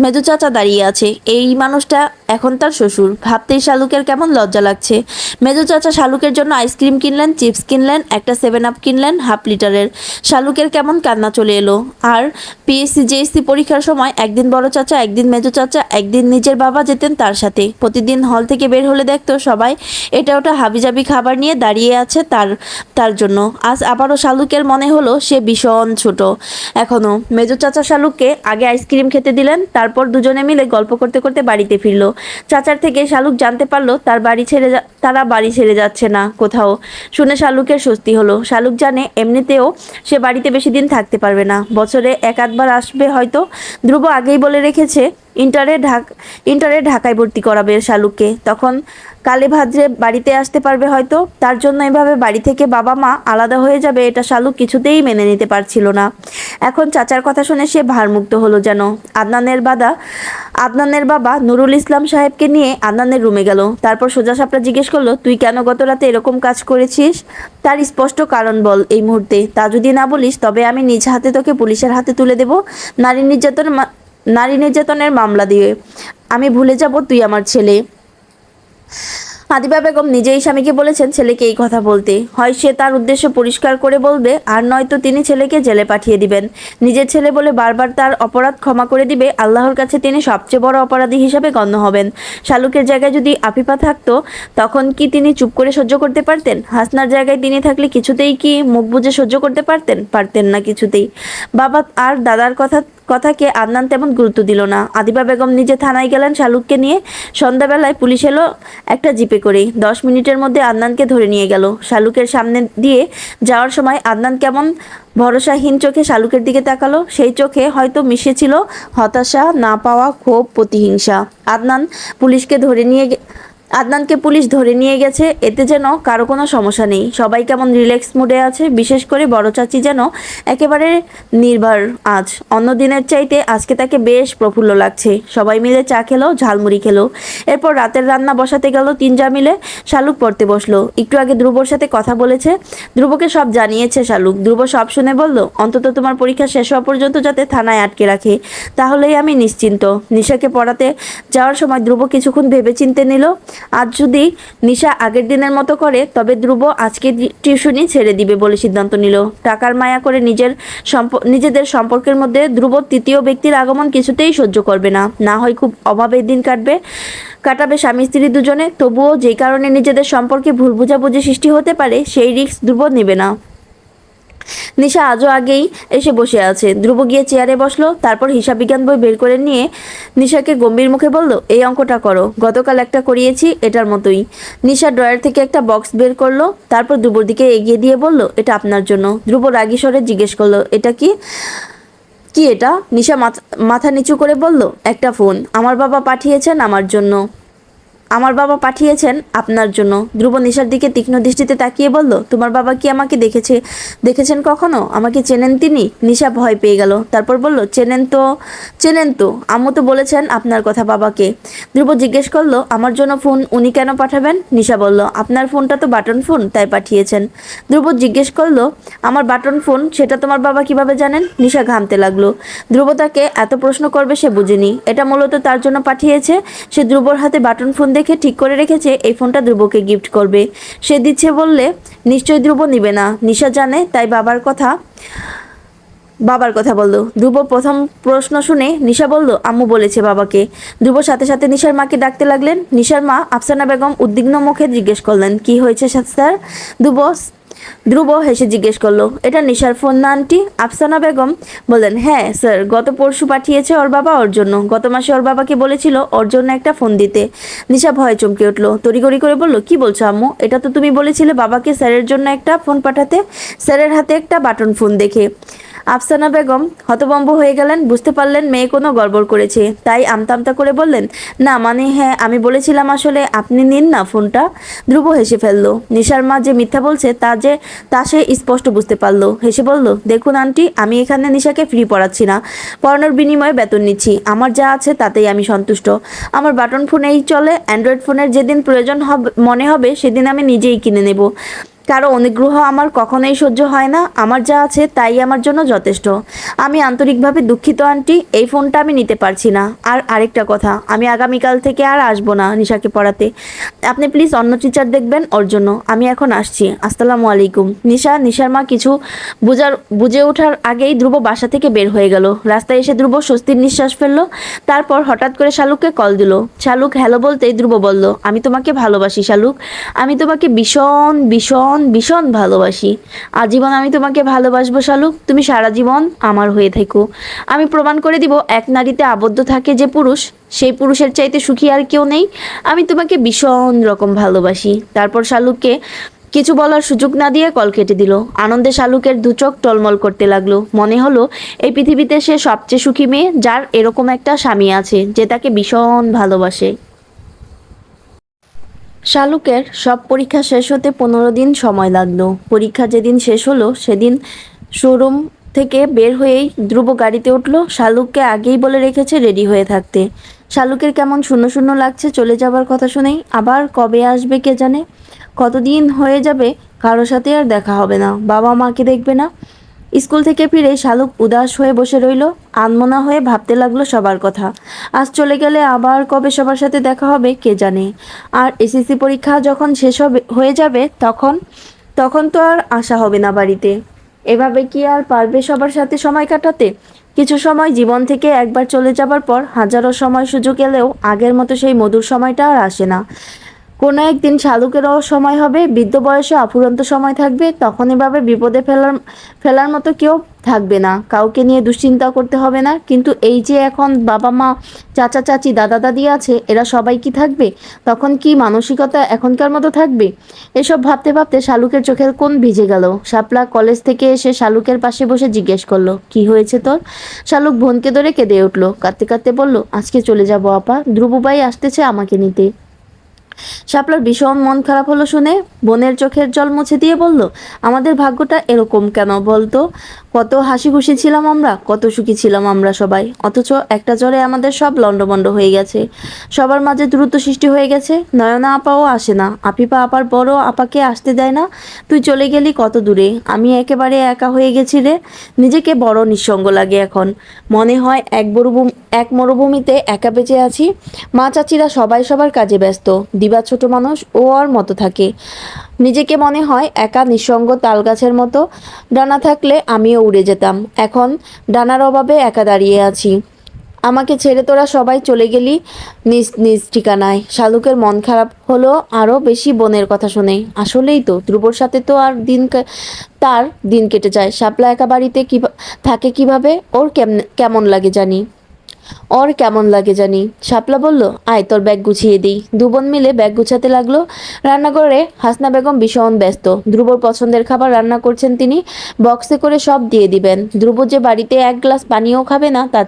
[SPEAKER 1] মেজো চাচা দাঁড়িয়ে আছে, এই মানুষটা এখন তার শ্বশুর। ভাবতেই শালুকের কেমন লজ্জা লাগছে। মেজো চাচা শালুকের জন্য আইসক্রিম কিনলেন, চিপস কিনলেন, একটা 7 আপ কিনলেন 1/2 লিটারের। শালুকের কেমন কান্না চলে এলো। আর পিএসসি জেএসসি পরীক্ষার সময় একদিন বড় চাচা, একদিন মেজো চাচা, একদিন নিজের বাবা যেতেন তার সাথে। প্রতিদিন হল থেকে বের হলে দেখতো সবাই এটা ওটা হাবিজাবি খাবার নিয়ে দাঁড়িয়ে আছে তার জন্য। আজ আবারও শালুকের মনে হলো সে ভীষণ ছোট এখনো। মেজো চাচা শালুককে আগে আইসক্রিম খেতে দিলেন, তারপর দুজনে মিলে গল্প করতে করতে বাড়িতে ফিরলো। চাচার থেকে শালুক জানতে পারলো তারা বাড়ি ছেড়ে যাচ্ছে না কোথাও। শুনে শালুকের স্বস্তি হলো। শালুক জানে এমনিতেও সে বাড়িতে বেশি দিন থাকতে পারবে না, বছরে 1-8 বার আসবে হয়তো। ধ্রুব আগেই বলে রেখেছে ইন্টারে ঢাকায় ভর্তি করাবে শালুককে, তখন কালে ভাদ্রে বাড়িতে আসতে পারবে হয়তো। তার জন্য এভাবে বাড়ি থেকে বাবা মা আলাদা হয়ে যাবে এটা শালুক কিছুতেই মেনে নিতে পারছিল না। এখন চাচার কথা শুনে সে ভারমুক্ত হলো যেন। আদনানের বাবা নুরুল ইসলাম সাহেবকে নিয়ে আদনানের রুমে গেল। তারপর সোজা সাপটা জিজ্ঞেস করলো, তুই কেন গত রাতে এরকম কাজ করেছিস? তার স্পষ্ট কারণ বল এই মুহূর্তে। তা যদি না বলিস তবে আমি নিজ হাতে তোকে পুলিশের হাতে তুলে দেব, নারী নির্যাতনের মামলা দিয়ে। আমি ভুলে যাব তুই আমার ছেলে। আদিবা বেগম নিজেই স্বামীকে বলেছেন ছেলেকে এই কথা বলতে। হয় সে তার উদ্দেশ্য পরিষ্কার করে বলবে, আর নয়তো তিনি ছেলেকে জেলে পাঠিয়ে দিবেন। নিজের ছেলে বলে বারবার তার অপরাধ ক্ষমা করে দিবে, আল্লাহর কাছে তিনি সবচেয়ে বড় অপরাধী হিসাবে গণ্য হবেন। শালুকের জায়গায় যদি আফিফা থাকতো তখন কি তিনি চুপ করে সহ্য করতে পারতেন? হাসনার জায়গায় তিনি থাকলে কিছুতেই কি মুখ বুজে সহ্য করতে পারতেন না কিছুতেই। বাবা আর দাদার কথাকে আদনান তেমন গুরুত্ব দিল না। আদিবা বেগম নিজে থানায় গেলেন শালুককে নিয়ে। সন্ধ্যাবেলায় পুলিশ এলো একটা জিপে করে। 10 মিনিটের মধ্যে আদনানকে ধরে নিয়ে গেল। শালুকের সামনে দিয়ে যাওয়ার সময় আদনান কেমন ভরসাহীন চোখে শালুকের দিকে তাকালো। সেই চোখে হয়তো মিশেছিল হতাশা, না পাওয়া, ক্ষোভ, প্রতিহিংসা। আদনানকে পুলিশ ধরে নিয়ে গেছে, এতে যেন কারো কোনো সমস্যা নেই। সবাই কেমন রিল্যাক্স মুডে আছে, বিশেষ করে বড় চাচি যেন একেবারে নির্ভর আজ। অন্য দিনের চাইতে আজকে তাকে বেশ প্রফুল্ল লাগছে। সবাই মিলে চা খেলো, ঝালমুড়ি খেলো। এরপর রাতের রান্না বসাতে গেল তিনজা মিলে। শালুক পড়তে বসলো। একটু আগে ধ্রুবর সাথে কথা বলেছে, ধ্রুবকে সব জানিয়েছে শালুক। ধ্রুব সব শুনে বলল, অন্তত তোমার পরীক্ষা শেষ হওয়া পর্যন্ত যাতে থানায় আটকে রাখে, তাহলেই আমি নিশ্চিন্ত। নিশাকে পড়াতে যাওয়ার সময় ধ্রুব কিছুক্ষণ ভেবেচিন্তে নিল। আজ যদি নিশা আগের দিনের মতো করে তবে ধ্রুব আজকে টিউশনি ছেড়ে দিবে বলে সিদ্ধান্ত নিল। টাকার মায়া করে নিজেদের সম্পর্কের মধ্যে ধ্রুব তৃতীয় ব্যক্তির আগমন কিছুতেই সহ্য করবে না। না হয় খুব অভাবের দিন কাটাবে স্বামী স্ত্রী দুজনে, তবুও যে কারণে নিজেদের সম্পর্কে ভুল বোঝাবুঝি সৃষ্টি হতে পারে সেই রিস্ক ধ্রুব নেবে না। নিশা আজও আগেই এসে বসে আছে। ধ্রুব গিয়ে চেয়ারে বসলো। তারপর হিসাব বিজ্ঞান বই বের করে নিয়ে নিশাকে গম্ভীর মুখে বলল, এই অঙ্কটা করো, গতকাল একটা করিয়েছি এটার মতোই। নিশা ড্রয়ার থেকে একটা বক্স বের করলো। তারপর ধ্রুবর দিকে এগিয়ে দিয়ে বলল, এটা আপনার জন্য। ধ্রুব রাগী স্বরে জিজ্ঞেস করলো, এটা কি? কি এটা? নিশা মাথা নিচু করে বলল, একটা ফোন আমার বাবা পাঠিয়েছেন আমার জন্য। আমার বাবা পাঠিয়েছেন আপনার জন্য। ধ্রুব নিশার দিকে তীক্ষ্ণ দৃষ্টিতে তাকিয়ে বলল, তোমার বাবা কি আমাকে দেখেছেন কখনো? আমাকে চেনেন তিনি? নিশা ভয় পেয়ে গেল। তারপর বলল, চেনেন তো, আম্মু তো বলেছেন আপনার কথা বাবাকে। ধ্রুব জিজ্ঞেস করলো, আমার জন্য ফোন উনি কেন পাঠাবেন? নিশা বলল, আপনার ফোনটা তো বাটন ফোন, তাই পাঠিয়েছেন। ধ্রুব জিজ্ঞেস করলো, আমার বাটন ফোন সেটা তোমার বাবা কিভাবে জানেন? নিশা ঘামতে লাগলো। ধ্রুব তাকে এত প্রশ্ন করবে সে বুঝেনি। এটা মূলত তার জন্য পাঠিয়েছে। সে ধ্রুবর হাতে বাটন ফোন দেখে ঠিক করে রেখেছে এই ফোনটা ধ্রুবকে গিফট করবে। সে দিচ্ছে বললে নিশ্চয়ই ধ্রুব নিবে না। নিশা জানে, তাই বাবার কথা বলল। ধ্রুব প্রথম প্রশ্ন শুনে নিশা বলল, আম্মু বলেছে বাবাকে। ধ্রুব সাথে সাথে নিশার মাকে ডাকতে লাগলেন। নিশার মা আফসানা বেগম উদ্বিগ্ন মুখে জিজ্ঞেস করলেন, কি হয়েছে স্যার? ধ্রুব হেসে জিজ্ঞেস করলো, এটা নিশার ফোন না আন্টি? আফসানা বেগম বললেন, হ্যাঁ স্যার, গত পরশু পাঠিয়েছে ওর বাবা ওর জন্য। গত মাসে ওর বাবাকে বলেছিল ওর জন্য একটা ফোন দিতে। নিশা ভয়ে চমকে উঠলো, তড়িঘড়ি করে বলল, কি বলছো আম্মু? এটা তো তুমি বলেছিলে বাবাকে স্যারের জন্য একটা ফোন পাঠাতে, স্যারের হাতে একটা বাটন ফোন দেখে। আফসানা বেগম হতভম্ব হয়ে গেলেন। বুঝতে পারলেন মেয়ে কোনো গড়বড় করেছে, তাই আমতা আমতা করে বললেন, না মানে হ্যাঁ, আমি বলেছিলাম আসলে আপনি নিন না ফোনটা। ধ্রুব হেসে ফেললো। নিশার মা যে মিথ্যা বলছে তা সে স্পষ্ট বুঝতে পারলো। হেসে বলল, দেখুন আন্টি, আমি এখানে নিশাকে ফ্রি পড়াচ্ছি না, পড়ানোর বিনিময়ে বেতন নিচ্ছি। আমার যা আছে তাতেই আমি সন্তুষ্ট। আমার বাটন ফোনেই চলে। অ্যান্ড্রয়েড ফোনের যেদিন প্রয়োজন মনে হবে সেদিন আমি নিজেই কিনে নেব। কারো অনুগ্রহ আমার কখনোই সহ্য হয় না। আমার যা আছে তাই আমার জন্য যথেষ্ট। আমি আন্তরিকভাবে দুঃখিত আন্টি, এই ফোনটা আমি নিতে পারছি না। আর আরেকটা কথা, আমি আগামীকাল থেকে আর আসবো না নিশাকে পড়াতে। আপনি প্লিজ অন্য টিচার দেখবেন ওর জন্য। আমি এখন আসছি, আসসালামু আলাইকুম। নিশার মা কিছু বুঝে ওঠার আগেই ধ্রুব বাসা থেকে বের হয়ে গেল। রাস্তায় এসে ধ্রুব স্বস্তির নিঃশ্বাস ফেললো। তারপর হঠাৎ করে শালুককে কল দিল। শালুক হ্যালো বলতেই ধ্রুব বলল, আমি তোমাকে ভালোবাসি শালুক। আমি তোমাকে ভীষণ ভীষণ ভীষণ ভালোবাসি। আজীবন আমি তোমাকে ভালোবাসবো শালুক। তুমি সারা জীবন আমার হয়ে থেকো। আমি প্রমাণ করে দিব, এক নারীতে আবদ্ধ থাকে যে পুরুষ, সেই পুরুষের চাইতে সুখী আর কেউ নেই। আমি তোমাকে ভীষণ রকম ভালোবাসি। তারপর শালুককে কিছু বলার সুযোগ না দিয়ে কল কেটে দিল। আনন্দে শালুকের দু চোখ টলমল করতে লাগলো। মনে হলো এই পৃথিবীতে সে সবচেয়ে সুখী মেয়ে, যার এরকম একটা স্বামী আছে যে তাকে ভীষণ ভালোবাসে। শালুকের সব পরীক্ষা শেষ হতে 15 দিন সময় লাগলো। পরীক্ষা যেদিন শেষ হলো সেদিন শোরুম থেকে বের হয়েই ধ্রুব গাড়িতে উঠলো। শালুককে আগেই বলে রেখেছে রেডি হয়ে থাকতে। শালুকের কেমন শূন্য শূন্য লাগছে চলে যাবার কথা শুনেই। আবার কবে আসবে কে জানে। কতদিন হয়ে যাবে কারো সাথে আর দেখা হবে না, বাবা মাকে দেখবে না। স্কুল থেকে ফিরে শালুক উদাস হয়ে বসে রইল। আনমনা হয়ে ভাবতে লাগলো সবার কথা। আজ চলে গেলে আবার কবে সবার সাথে দেখা হবে কে জানে। আর এসএসসি পরীক্ষা যখন হয়ে যাবে তখন তো আর আসা হবে না বাড়িতে। এভাবে কি আর পারবে সবার সাথে সময় কাটাতে? কিছু সময় জীবন থেকে একবার চলে যাবার পর হাজারো সময় সুযোগ এলেও আগের মতো সেই মধুর সময়টা আর আসে না। কোনো একদিন শালুকেরও সময় হবে, বৃদ্ধ বয়সে অফুরন্ত সময় থাকবে, তখন এভাবে বিপদে ফেলার মতো কেউ থাকবে না। কাউকে নিয়ে দুশ্চিন্তা করতে হবে না। কিন্তু এই যে এখন বাবা মা, চাচা চাচি, দাদা দাদি আছে, এরা সবাই কি থাকবে? তখন কি মানসিকতা এখনকার মতো থাকবে? এসব ভাবতে ভাবতে শালুকের চোখের কোণ ভিজে গেল। শাপলা কলেজ থেকে এসে শালুকের পাশে বসে জিজ্ঞেস করলো, কি হয়েছে তোর? শালুক বোনকে ধরে কেঁদে উঠলো। কাঁদতে কাঁদতে বলল, আজকে চলে যাবো আপা, ধ্রুবভাই আসতেছে আমাকে নিতে। শাপলার ভীষণ মন খারাপ হলো শুনে। বোনের চোখের জল মুছে দিয়ে বলল, আমাদের ভাগ্যটা এরকম কেন বলতো? কত হাসি খুশি ছিলাম আমরা, কত সুখী ছিলাম আমরা সবাই, অথচ একটা জ্বরে আমাদের সব লণ্ডভণ্ড হয়ে গেছে। সবার মাঝে দ্রুত সৃষ্টি হয়ে গেছে। নয়না আপাও আসে না, আপিপা আপার বড় আপাকে আসতে দেয় না। তুই চলে গেলি কত দূরে, আমি একেবারে একা হয়ে গেছি রে। নিজেকে বড় নিঃসঙ্গ লাগে এখন। মনে হয় এক মরুভূমিতে একা বেঁচে আছি। মা চাচিরা সবাই সবার কাজে ব্যস্ত। দিবা ছোট মানুষ, ও ওর মতো থাকে। নিজেকে মনে হয় একা নিঃসঙ্গ তাল গাছের মতো। ডানা থাকলে আমিও উড়ে যেতাম। এখন ডানার অভাবে একা দাঁড়িয়ে আছি। আমাকে ছেড়ে তোরা সবাই চলে গেলি নিজ নিজ ঠিকানায়। শালুকের মন খারাপ হলো আরও বেশি বোনের কথা শুনে। আসলেই তো ধ্রুবর সাথে তো আর তার দিন কেটে যায়। শাপলা একা বাড়িতে থাকে কিভাবে? ওর কেমন লাগে জানি। শাপলা বলল, আয় তোর ব্যাগ গুছিয়ে দিই। দুবোন মিলে ব্যাগ গুছাতে লাগলো। রান্নাঘরে হাসনা বেগম ভীষণ ব্যস্ত। ধ্রুবর পছন্দের খাবার রান্না করছেন তিনি। বক্সে করে সব দিয়ে দিবেন। ধ্রুব যে বাড়িতে এক গ্লাস পানিও খাবে না তা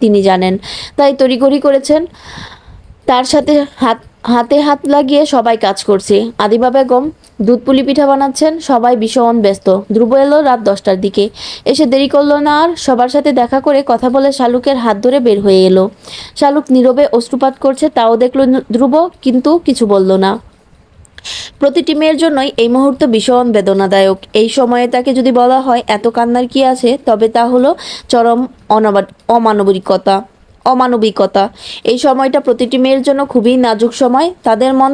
[SPEAKER 1] তিনি জানেন, তাই তড়িঘড়ি করেছেন। তার সাথে হাতে হাত লাগিয়ে সবাই কাজ করছে। আদিবা বেগম দুধ পুলি পিঠা বানাচ্ছেন, সবাই ভীষণ ব্যস্ত। ধ্রুব এলো রাত 10টার দিকে, এসে দেরি করলো না আর। সবার সাথে দেখা করে কথা বলে শালুকের হাত ধরে বের হয়ে এলো। শালুক নীরবে অশ্রুপাত করছে, তাও দেখলো ধ্রুব, কিন্তু কিছু বলল না। প্রতিটি মেয়ের জন্যই এই মুহূর্ত ভীষণ বেদনাদায়ক। এই সময়ে তাকে যদি বলা হয় এত কান্নার কি আছে, তবে তা হলো চরম অমানবিকতা অমানবিকতা। এই সময়টা প্রতিটি মেয়ের জন্য খুবই নাজুক সময়। তাদের মন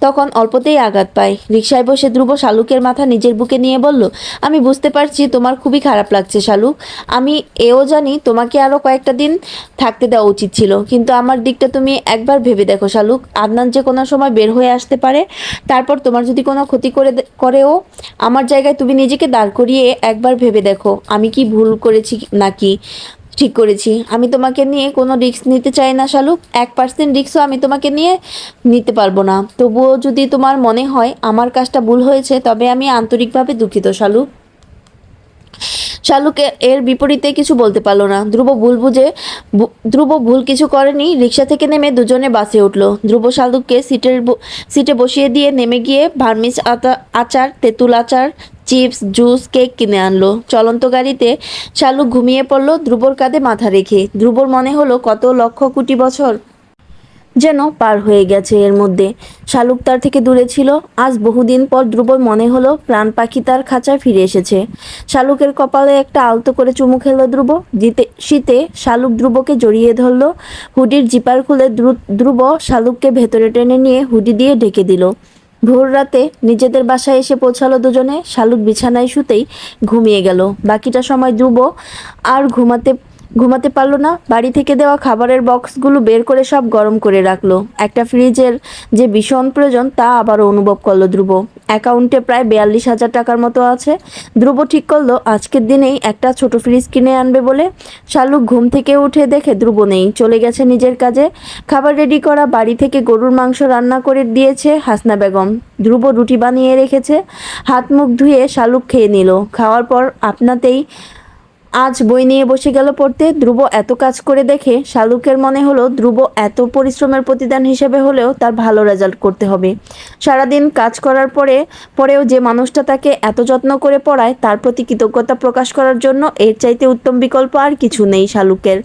[SPEAKER 1] তখন অল্পতেই আঘাত পায়। রিকশায় বসে ধ্রুব শালুকের মাথা নিজের বুকে নিয়ে বলল, আমি বুঝতে পারছি তোমার খুবই খারাপ লাগছে শালুক। আমি এও জানি তোমাকে আরও কয়েকটা দিন থাকতে দেওয়া উচিত ছিল, কিন্তু আমার দিকটা তুমি একবার ভেবে দেখো শালুক। আদনান যে কোনো সময় বের হয়ে আসতে পারে। তারপর তোমার যদি কোনো ক্ষতি করেও, আমার জায়গায় তুমি নিজেকে দাঁড় করিয়ে একবার ভেবে দেখো, আমি কি ভুল করেছি নাকি ঠিক করেছি। আমি তোমাকে নিয়ে কোনো রিস্ক নিতে চাই না শালুক। 1% রিস্কও আমি তোমাকে নিয়ে নিতে পারবো না। তবুও যদি তোমার মনে হয় আমার কাজটা ভুল হয়েছে, তবে আমি আন্তরিকভাবে দুঃখিত শালুক। শালুক এর বিপরীতে কিছু বলতে পারল না। ধ্রুব ভুল কিছু করেনি। রিক্সা থেকে নেমে দুজনে বাসে উঠল। ধ্রুব শালুককে সিটে বসিয়ে দিয়ে নেমে গিয়ে ভার্মিস আচার, তেঁতুল আচার, চিপস, জুস, কেক কিনে আনলো। চলন্ত গাড়িতে শালুক ঘুমিয়ে পড়ল ধ্রুবর কাঁধে মাথা রেখে। ধ্রুবর মনে হলো কত লক্ষ কোটি বছর যেন পার হয়ে গেছে এর মধ্যে। শালুক তার থেকে দূরে ছিল। আজ বহুদিন পর ধ্রুবর মনে হলো প্রাণ পাখি তার খাঁচায় ফিরে এসেছে। শালুকের কপালে একটা আলতো করে চুমু খেলো ধ্রুব। শীতে শালুক ধ্রুবকে জড়িয়ে ধরলো। হুডির জিপার খুলে ধ্রুব শালুককে ভেতরে টেনে নিয়ে হুডি দিয়ে ঢেকে দিল। ভোর রাতে নিজেদের বাসায় এসে পৌঁছালো দুজনে। শালুক বিছানায় শুতেই ঘুমিয়ে গেল। বাকিটা সময় ধ্রুব আর ঘুমাতে পারলো না। বাড়ি থেকে দেওয়া খাবারের বক্সগুলো বের করে সব গরম করে রাখলো। একটা ফ্রিজের যে ভীষণ প্রয়োজন তা আবারও অনুভব করলো ধ্রুব। অ্যাকাউন্টে প্রায় 42,000 টাকার মতো আছে। ধ্রুব ঠিক করলো আজকের দিনেই একটা ছোট ফ্রিজ কিনে আনবে বলে। শালুক ঘুম থেকে উঠে দেখে ধ্রুব নেই, চলে গেছে নিজের কাজে। খাবার রেডি করা। বাড়ি থেকে গরুর মাংস রান্না করে দিয়েছে হাসনা বেগম। ধ্রুব রুটি বানিয়ে রেখেছে। হাত মুখ ধুয়ে শালুক খেয়ে নিল। খাওয়ার পর আপনাতেই আজ বই নিয়ে বসে গেল পড়তে। ধ্রুব এত কাজ করে দেখে শালুকের মনে হলো ধ্রুব এত পরিশ্রমের প্রতিদান হিসেবে হলেও তার ভালো রেজাল্ট করতে হবে। সারাদিন কাজ করার পরেও যে মানুষটা তাকে এত যত্ন করে পড়ায়, তার প্রতি কৃতজ্ঞতা প্রকাশ করার জন্য এর চাইতে উত্তম বিকল্প আর কিছু নেই শালুকের।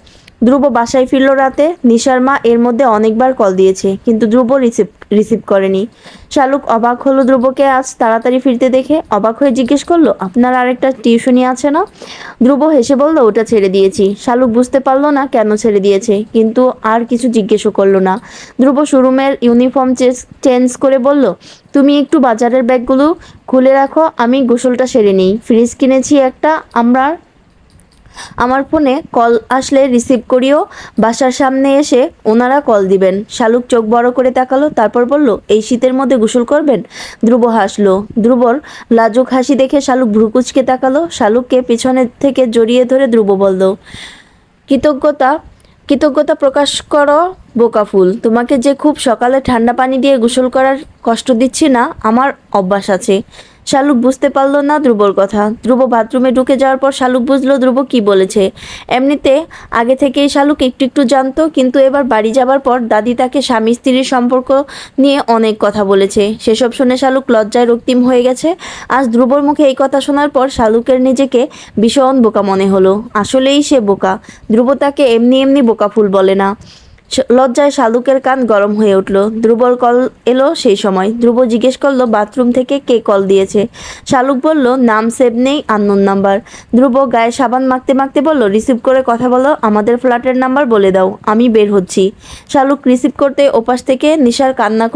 [SPEAKER 1] ধ্রুব বাসায় ফিরল রাতে। নিশার মা এর মধ্যে অনেকবার কল দিয়েছে, কিন্তু ধ্রুব রিসিভ করেনি। শালুক অবাক হলো ধ্রুবকে আজ তাড়াতাড়ি ফিরতে দেখে। অবাক হয়ে জিজ্ঞেস করলো, আপনার আরেকটা টিউশনি আছে না? ধ্রুব হেসে বলল, ওটা ছেড়ে দিয়েছি। শালুক বুঝতে পারলো না কেন ছেড়ে দিয়েছে, কিন্তু আর কিছু জিজ্ঞেসও করলো না। ধ্রুব শোরুমের ইউনিফর্ম চেঞ্জ করে বলল, তুমি একটু বাজারের ব্যাগগুলো খুলে রাখো, আমি গোসলটা সেরে নিই। ফ্রিজ কিনেছি একটা, আমার ফোনে কল আসলে রিসিভ করিও। বাসার সামনে এসে ওনারা কল দিবেন। শালুক চোখ বড় করে তাকালো, তারপর বলল, এই শীতের মধ্যে গোসল করবেন? ধ্রুব হাসলো। ধ্রুবর লাজুক হাসি দেখে শালুক ভ্রুকুচকে তাকালো। শালুককে পিছনে থেকে জড়িয়ে ধরে ধ্রুব বলল, কৃতজ্ঞতা কৃতজ্ঞতা প্রকাশ করো বোকা ফুল। তোমাকে যে খুব সকালে ঠান্ডা পানি দিয়ে গোসল করার কষ্ট দিচ্ছি না, আমার অভ্যাস আছে। শালুক বুঝতে পারলো না ধ্রুবর কথা। ধ্রুব বাথরুমে ঢুকে যাওয়ার পর শালুক বুঝলো ধ্রুব কি বলেছে। এমনিতে আগে থেকেই শালুক একটু একটু জানতো, কিন্তু এবার বাড়ি যাবার পর দাদি তাকে স্বামী স্ত্রীর সম্পর্ক নিয়ে অনেক কথা বলেছে। সেসব শুনে শালুক লজ্জায় রক্তিম হয়ে গেছে। আজ ধ্রুবর মুখে এই কথা শোনার পর শালুকের নিজেকে ভীষণ বোকা মনে হলো। আসলেই সে বোকা। ধ্রুব তাকে এমনি এমনি বোকা ফুল বলে না। লজ্জায় শালুকের কান গরম হয়ে উঠল। ধ্রুবর কল এলো সেই সময়। ধ্রুব জিজ্ঞেস করলো, বাথরুম থেকে কে কল দিয়েছে? শালুক বলল, নাম সেভ নেই, আননোন নাম্বার। ধ্রুব গায়ে সাবান মাখতে মাখতে বলল, রিসিভ করে কথা বলো, আমাদের ফ্ল্যাটের নাম্বার বলে দাও, আমি বের হচ্ছি। শালুক রিসিভ করতে ওপাশ থেকে নিশা কান্না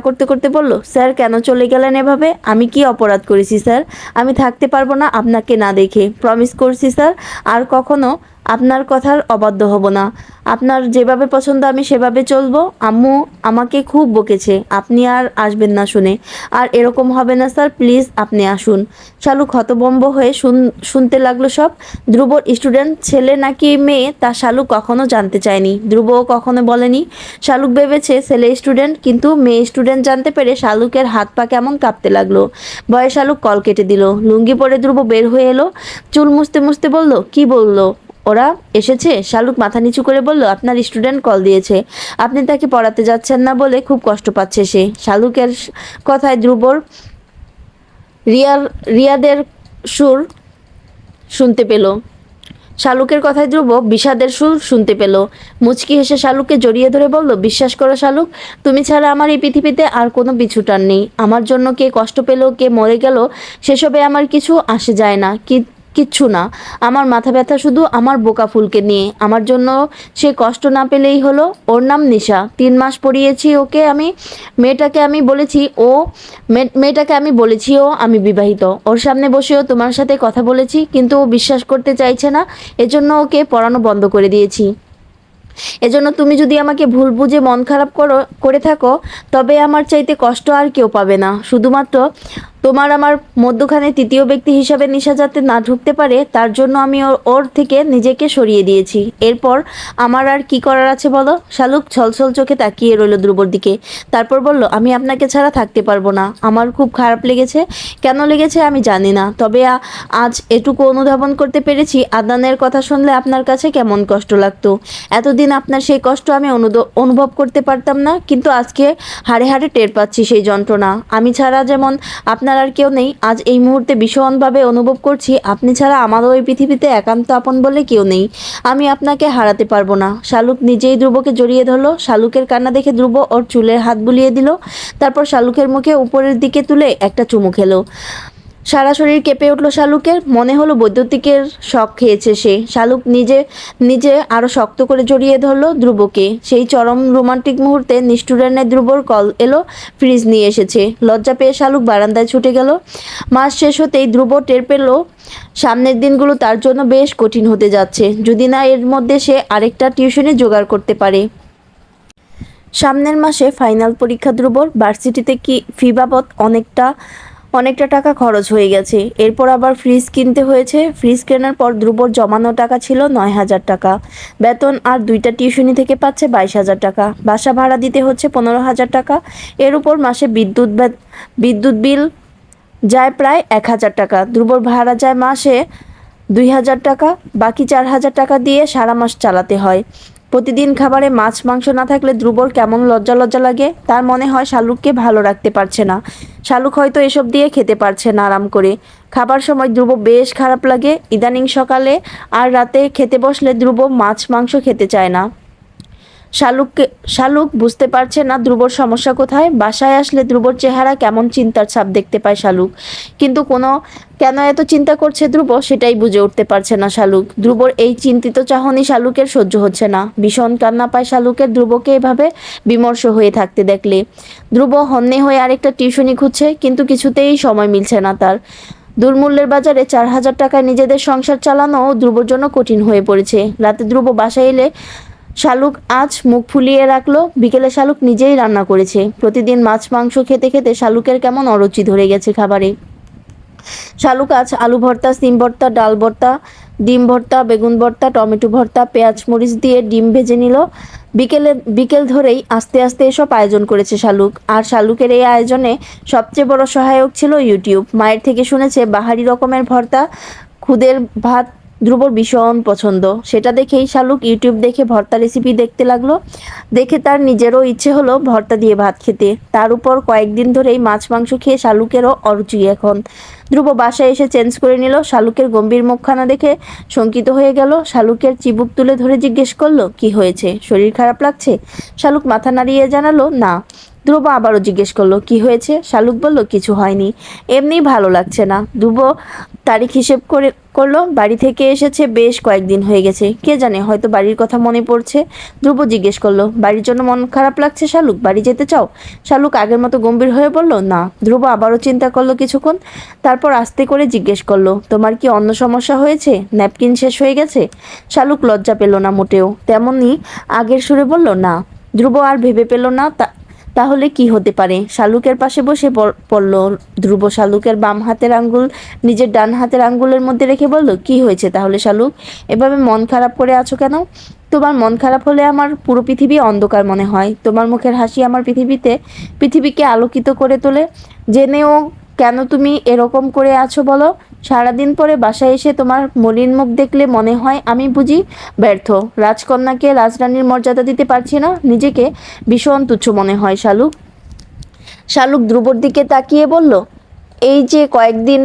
[SPEAKER 1] করতে করতে বলল, স্যার কেন চলে গেলেন এভাবে? আমি কি অপরাধ করেছি স্যার? আমি থাকতে পারবো না আপনাকে না দেখে। প্রমিস করছি স্যার, আর কখনো আপনার কথার অবাধ্য হব না। আপনার যেভাবে পছন্দ আমি সেভাবে চলবো। আম্মু আমাকে খুব বকেছে, আপনি আর আসবেন না শুনে। আর এরকম হবে না স্যার, প্লিজ আপনি আসুন। শালুক হতভম্ব হয়ে শুনতে লাগলো সব। ধ্রুবর স্টুডেন্ট ছেলে নাকি মেয়ে তা শালুক কখনো জানতে চায়নি। ধ্রুবও কখনো বলেনি। শালুক ভেবেছে ছেলে স্টুডেন্ট, কিন্তু মেয়ে স্টুডেন্ট জানতে পেরে শালুকের হাত পা কেমন কাঁপতে লাগলো। ভয়ে শালুক কল কেটে দিল। লুঙ্গি পরে ধ্রুব বের হয়ে এলো। চুল মুছতে মুছতে বলল, কি বললো ওরা এসেছে? শালুক মাথা নিচু করে বলল, আপনার স্টুডেন্ট কল দিয়েছে, আপনি তাকে পড়াতে যাচ্ছেন না বলে খুব কষ্ট পাচ্ছে সে। শালুকের কথায় ধ্রুবর রিয়াদের সুর শুনতে পেল। শালুকের কথায় ধ্রুব বিষাদের সুর শুনতে পেল। মুচকি হেসে শালুককে জড়িয়ে ধরে বলল, বিশ্বাস করো শালুক, তুমি ছাড়া আমার এই পৃথিবীতে আর কোনো পিছুটান নেই। আমার জন্য কে কষ্ট পেল, কে মরে গেল, সেসবে আমার কিছু আসে যায় না, কিচ্ছু না। আমার মাথা ব্যথা শুধু আমার বোকা ফুলকে নিয়ে। আমার জন্য সে কষ্ট না পেলেই হলো। ওর নাম নিশা। 3 মাস পড়িয়েছি ওকে আমি। মেয়েটাকে আমি বলেছি ও মেয়েটাকে আমি বলেছি আমি বিবাহিত। ওর সামনে বসেও তোমার সাথে কথা বলেছি, কিন্তু ও বিশ্বাস করতে চাইছে না। এজন্য ওকে পড়ানো বন্ধ করে দিয়েছি। এজন্য তুমি যদি আমাকে ভুল বুঝে মন খারাপ করে থাকো, তবে আমার চাইতে কষ্ট আর কেউ পাবে না। শুধুমাত্র তোমার আমার মধ্যখানে তৃতীয় ব্যক্তি হিসাবে নিশা যাতে না ঢুকতে পারে, তার জন্য আমি ওর থেকে নিজেকে সরিয়ে দিয়েছি। এরপর আমার আর কি করার আছে বলো? শালুক ছলছল চোখে তাকিয়ে রইল ধ্রুবর দিকে। তারপর বলল, আমি আপনাকে ছাড়া থাকতে পারবো না। আমার খুব খারাপ লেগেছে। কেন লেগেছে আমি জানি না, তবে আজ এটুকু অনুধাবন করতে পেরেছি, আদনানের কথা শুনলে আপনার কাছে কেমন কষ্ট লাগতো। এতদিন আপনার সেই কষ্ট আমি অনুভব করতে পারতাম না, কিন্তু আজকে হাড়ে হাড়ে টের পাচ্ছি সেই যন্ত্রণা। আমি ছাড়া যেমন আপনার আর কেউ নেই, আজ এই মুহূর্তে ভীষণভাবে অনুভব করছি আপনি ছাড়া আমারও এই পৃথিবীতে একান্ত আপন বলে কেউ নেই। আমি আপনাকে হারাতে পারবো না। শালুক নিজেই ধ্রুবকে জড়িয়ে ধরলো। শালুকের কান্না দেখে ধ্রুব ওর চুলের হাত বুলিয়ে দিল। তারপর শালুকের মুখে উপরের দিকে তুলে একটা চুমু খেলো। সারা শরীর কেঁপে উঠল শালুকের। মনে হলো বৈদ্যুতিকের শক খেয়েছে সে। শালুক নিজে নিজে আরো শক্ত করে জড়িয়ে ধরলো ধ্রুবকে। সেই চরম রোমান্টিক মুহূর্তে নিষ্ঠুরের ধ্রুবর কল এলো, ফ্রিজ নিয়ে এসেছে। লজ্জা পেয়ে শালুক বারান্দায় ছুটে গেল। মাস শেষ হতেই ধ্রুব টের পেল সামনের দিনগুলো তার জন্য বেশ কঠিন হতে যাচ্ছে, যদি না এর মধ্যে সে আরেকটা টিউশনি জোগাড় করতে পারে। সামনের মাসে ফাইনাল পরীক্ষা ধ্রুবর। ভার্সিটিতে কি ফি বাবদ অনেকটা টাকা খরচ হয়ে গেছে। এরপর আবার ফ্রিজ কিনতে হয়েছে। ফ্রিজ কেনার পর ধ্রুবর জমানো টাকা ছিল 9,000 টাকা। বেতন আর 2টা টিউশনি থেকে পাচ্ছে 22,000 টাকা। বাসা ভাড়া দিতে হচ্ছে 15,000 টাকা। এর উপর মাসে বিদ্যুৎ বিল যায় প্রায় 1,000 টাকা। ধ্রুবর ভাড়া যায় মাসে 2,000 টাকা। বাকি 4,000 টাকা দিয়ে সারা মাস চালাতে হয়। প্রতিদিন খাবারে মাছ মাংস না থাকলে ধ্রুবর কেমন লজ্জা লজ্জা লাগে। তার মনে হয় শালুককে ভালো রাখতে পারছে না। শালুক হয়তো এসব দিয়ে খেতে পারছে না আরাম করে। খাবার সময় ধ্রুব বেশ খারাপ লাগে। ইদানিং সকালে আর রাতে খেতে বসলে ধ্রুব মাছ মাংস খেতে চায় না। শালুক বুঝতে পারছে না ধ্রুবর সমস্যা কোথায়। বাসায় আসলে ধ্রুবর চেহারা কেমন চিন্তার ছাপ দেখতে পায় শালুক, কিন্তু কেন এত চিন্তা করছে ধ্রুব সেটাই বুঝে উঠতে পারছে না শালুক। ধ্রুবর এই চিন্তিত চাহনি শালুকের সহ্য হচ্ছে না। ভীষণ কান্না পায় শালুকের ধ্রুবকে এভাবে বিমর্ষ হয়ে থাকতে দেখলে। ধ্রুব হন্যে হয়ে আরেকটা টিউশনি খুঁজছে, কিন্তু কিছুতেই সময় মিলছে না তার। দুর্মূল্যের বাজারে 4,000 টাকায় নিজেদের সংসার চালানো ধ্রুবর জন্য কঠিন হয়ে পড়েছে। রাতে ধ্রুব বাসায় এলে শালুক আজ মুখ ফুলিয়ে রাখলো। বিকেলে শালুক নিজেই রান্না করেছে। প্রতিদিন মাছ মাংস খেতে খেতে শালুকের কেমন অরুচি ধরে গেছে খাবারে। শালুক আজ আলু ভর্তা, সিম ভর্তা, ডাল ভর্তা, ডিম ভর্তা, বেগুন ভর্তা, টমেটো ভর্তা, পেঁয়াজ মরিচ দিয়ে ডিম ভেজে নিল। বিকেল ধরেই আস্তে আস্তে এসব আয়োজন করেছে শালুক। আর শালুকের এই আয়োজনে সবচেয়ে বড় সহায়ক ছিল ইউটিউব। মায়ের থেকে শুনেছে বাহারি রকমের ভর্তা, খুদের ভাত ধ্রুবর ভীষণ পছন্দ। সেটা দেখেই শালুক ইউটিউব দেখে ভর্তা রেসিপি দেখতে লাগলো। দেখে তার নিজেরও ইচ্ছে হলো ভর্তা দিয়ে ভাত খেতে। তার উপর কয়েকদিন ধরেই মাছ মাংস খেয়ে শালুকেরও অরুচি এখন। ধ্রুব বাসায় এসে চেঞ্জ করে নিল। শালুকের গম্ভীর মুখখানা দেখে শঙ্কিত হয়ে গেল। শালুকের চিবুক তুলে ধরে জিজ্ঞেস করলো, কি হয়েছে, শরীর খারাপ লাগছে? শালুক মাথা নাড়িয়ে জানালো, না। ধ্রুব আবারও জিজ্ঞেস করলো, কি হয়েছে? শালুক বলল, কিছু হয়নি, এমনি ভালো লাগছে না। ধ্রুব তারিখ হিসেব করলো। বাড়ি থেকে এসেছে বেশ কয়েকদিন হয়ে গেছে। কে জানে, হয়তো বাড়ির কথা মনে পড়ছে। ধ্রুব জিজ্ঞেস করলো, বাড়ির জন্য মন খারাপ লাগছে শালুক? বাড়ি যেতে চাও? শালুক আগের মতো গম্ভীর হয়ে বলল, না। ধ্রুব আবারও চিন্তা করলো কিছুক্ষণ। তারপর আস্তে করে জিজ্ঞেস করলো, তোমার কি অন্য সমস্যা হয়েছে? ন্যাপকিন শেষ হয়ে গেছে? শালুক লজ্জা পেল না মোটেও, তেমনি আগের সুরে বলল, না। ধ্রুব আর ভেবে পেল না তাহলে কি হতে পারে। শালুকের পাশে বসে পড়ল ধ্রুব। শালুকের বাম হাতের আঙ্গুল নিজের ডান হাতের আঙ্গুলের মধ্যে রেখে বলল, কি হয়েছে তাহলে শালুক? এভাবে মন খারাপ করে আছো কেন? তোমার মন খারাপ হলে আমার পুরো পৃথিবী অন্ধকার মনে হয়। তোমার মুখের হাসি আমার পৃথিবীকে আলোকিত করে তোলে। জেনেও কেন তুমি এরকম করে আছো বলো? সারাদিন পরে বাসায় এসে তোমার মলিন মুখ দেখলে মনে হয় আমি বুঝি ব্যর্থ, রাজকন্যাকে রাজরানীর মর্যাদা দিতে পারছি না, নিজেকে ভীষণ তুচ্ছ মনে হয়। শালুক শালুক ধ্রুবর দিকে তাকিয়ে বলল, এই যে কয়েকদিন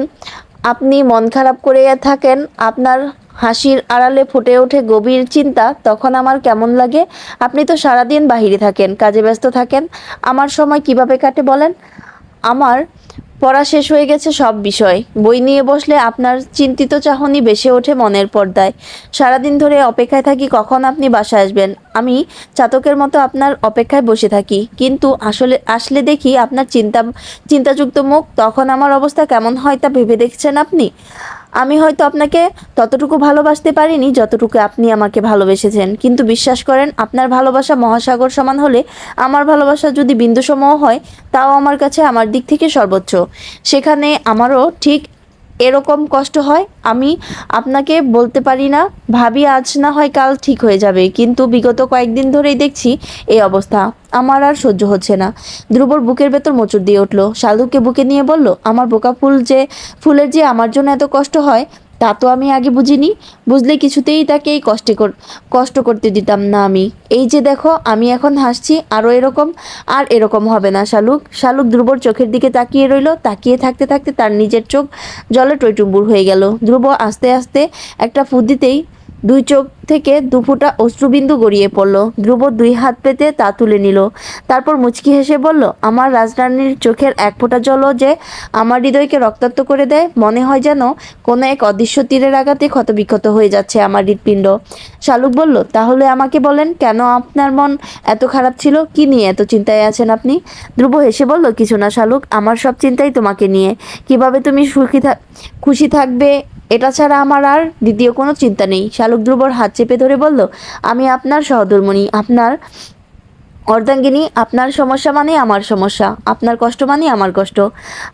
[SPEAKER 1] আপনি মন খারাপ করে থাকেন, আপনার হাসির আড়ালে ফুটে ওঠে গভীর চিন্তা, তখন আমার কেমন লাগে। আপনি তো সারাদিন বাহিরে থাকেন, কাজে ব্যস্ত থাকেন, আমার সময় কিভাবে কাটে বলেন? আমার পড়া শেষ হয়ে গেছে সব বিষয়, বই নিয়ে বসলে আপনার চিন্তিত চাহনি ভেসে ওঠে মনের পর্দায়। সারাদিন ধরে অপেক্ষায় থাকি কখন আপনি বাসায় আসবেন, আমি চাতকের মতো আপনার অপেক্ষায় বসে থাকি, কিন্তু আসলে দেখি আপনার চিন্তাযুক্ত মুখ, তখন আমার অবস্থা কেমন হয় তা ভেবে দেখছেন আপনি? আমি হয়তো আপনাকে ততটুকু ভালোবাসতে পারিনি যতটুকু আপনি আমাকে ভালোবেসেছেন, কিন্তু বিশ্বাস করেন, আপনার ভালোবাসা মহাসাগর সমান হলে আমার ভালোবাসা যদি বিন্দুসম হয়, তাও আমার কাছে আমার দিক থেকে সর্বোচ্চ। সেখানে আমারও ঠিক এরকম কষ্ট হয়। আমি আপনাকে বলতে পারি না, ভাবি আজ না হয় কাল ঠিক হয়ে যাবে, কিন্তু বিগত কয়েকদিন ধরেই দেখছি এই অবস্থা, আমার আর সহ্য হচ্ছে না। ধ্রুবর বুকের ভেতর মোচড় দিয়ে উঠল। শালুককে বুকে নিয়ে বলল, আমার বোকা ফুলের যে আমার জন্য এত কষ্ট হয় তা তো আমি আগে বুঝিনি। বুঝলে কিছুতেই তাকে এই কষ্ট করতে দিতাম না আমি। এই যে দেখো, আমি এখন হাসছি, আর এরকম হবে না। শালুক ধ্রুবর চোখের দিকে তাকিয়ে রইল। তাকিয়ে থাকতে থাকতে তার নিজের চোখ জলে টইটুম্বুর হয়ে গেল। ধ্রুব আস্তে আস্তে একটা ফুঁ দিতেই দুই চোখ থেকে দুফোঁটা অশ্রুবিন্দু গড়িয়ে পড়ল। ধ্রুব দুই হাত পেতে তা তুলে নিল। তারপর মুচকি হেসে বলল, আমার রাজরানীর চোখের এক ফোঁটা জলও যে আমার হৃদয়কে রক্তাক্ত করে দেয়, মনে হয় যেন কোনো এক অদৃশ্য তীরের আঘাতে ক্ষতবিক্ষত হয়ে যাচ্ছে আমার হৃৎপিণ্ড। শালুক বলল, তাহলে আমাকে বলেন, কেন আপনার মন এত খারাপ ছিল? কি নিয়ে এত চিন্তায় আছেন আপনি? ধ্রুব হেসে বলল, কিছু না শালুক, আমার সব চিন্তাই তোমাকে নিয়ে। কিভাবে তুমি খুশি থাকবে, এটা ছাড়া আমার আর দ্বিতীয় কোনো চিন্তা নেই। শালুক ধ্রুবর হাত চেপে ধরে বলল, আমি আপনার সহধর্মিণী, আপনার অর্ধাঙ্গিনী, আপনার সমস্যা মানে আমার সমস্যা, আপনার কষ্ট মানে আমার কষ্ট।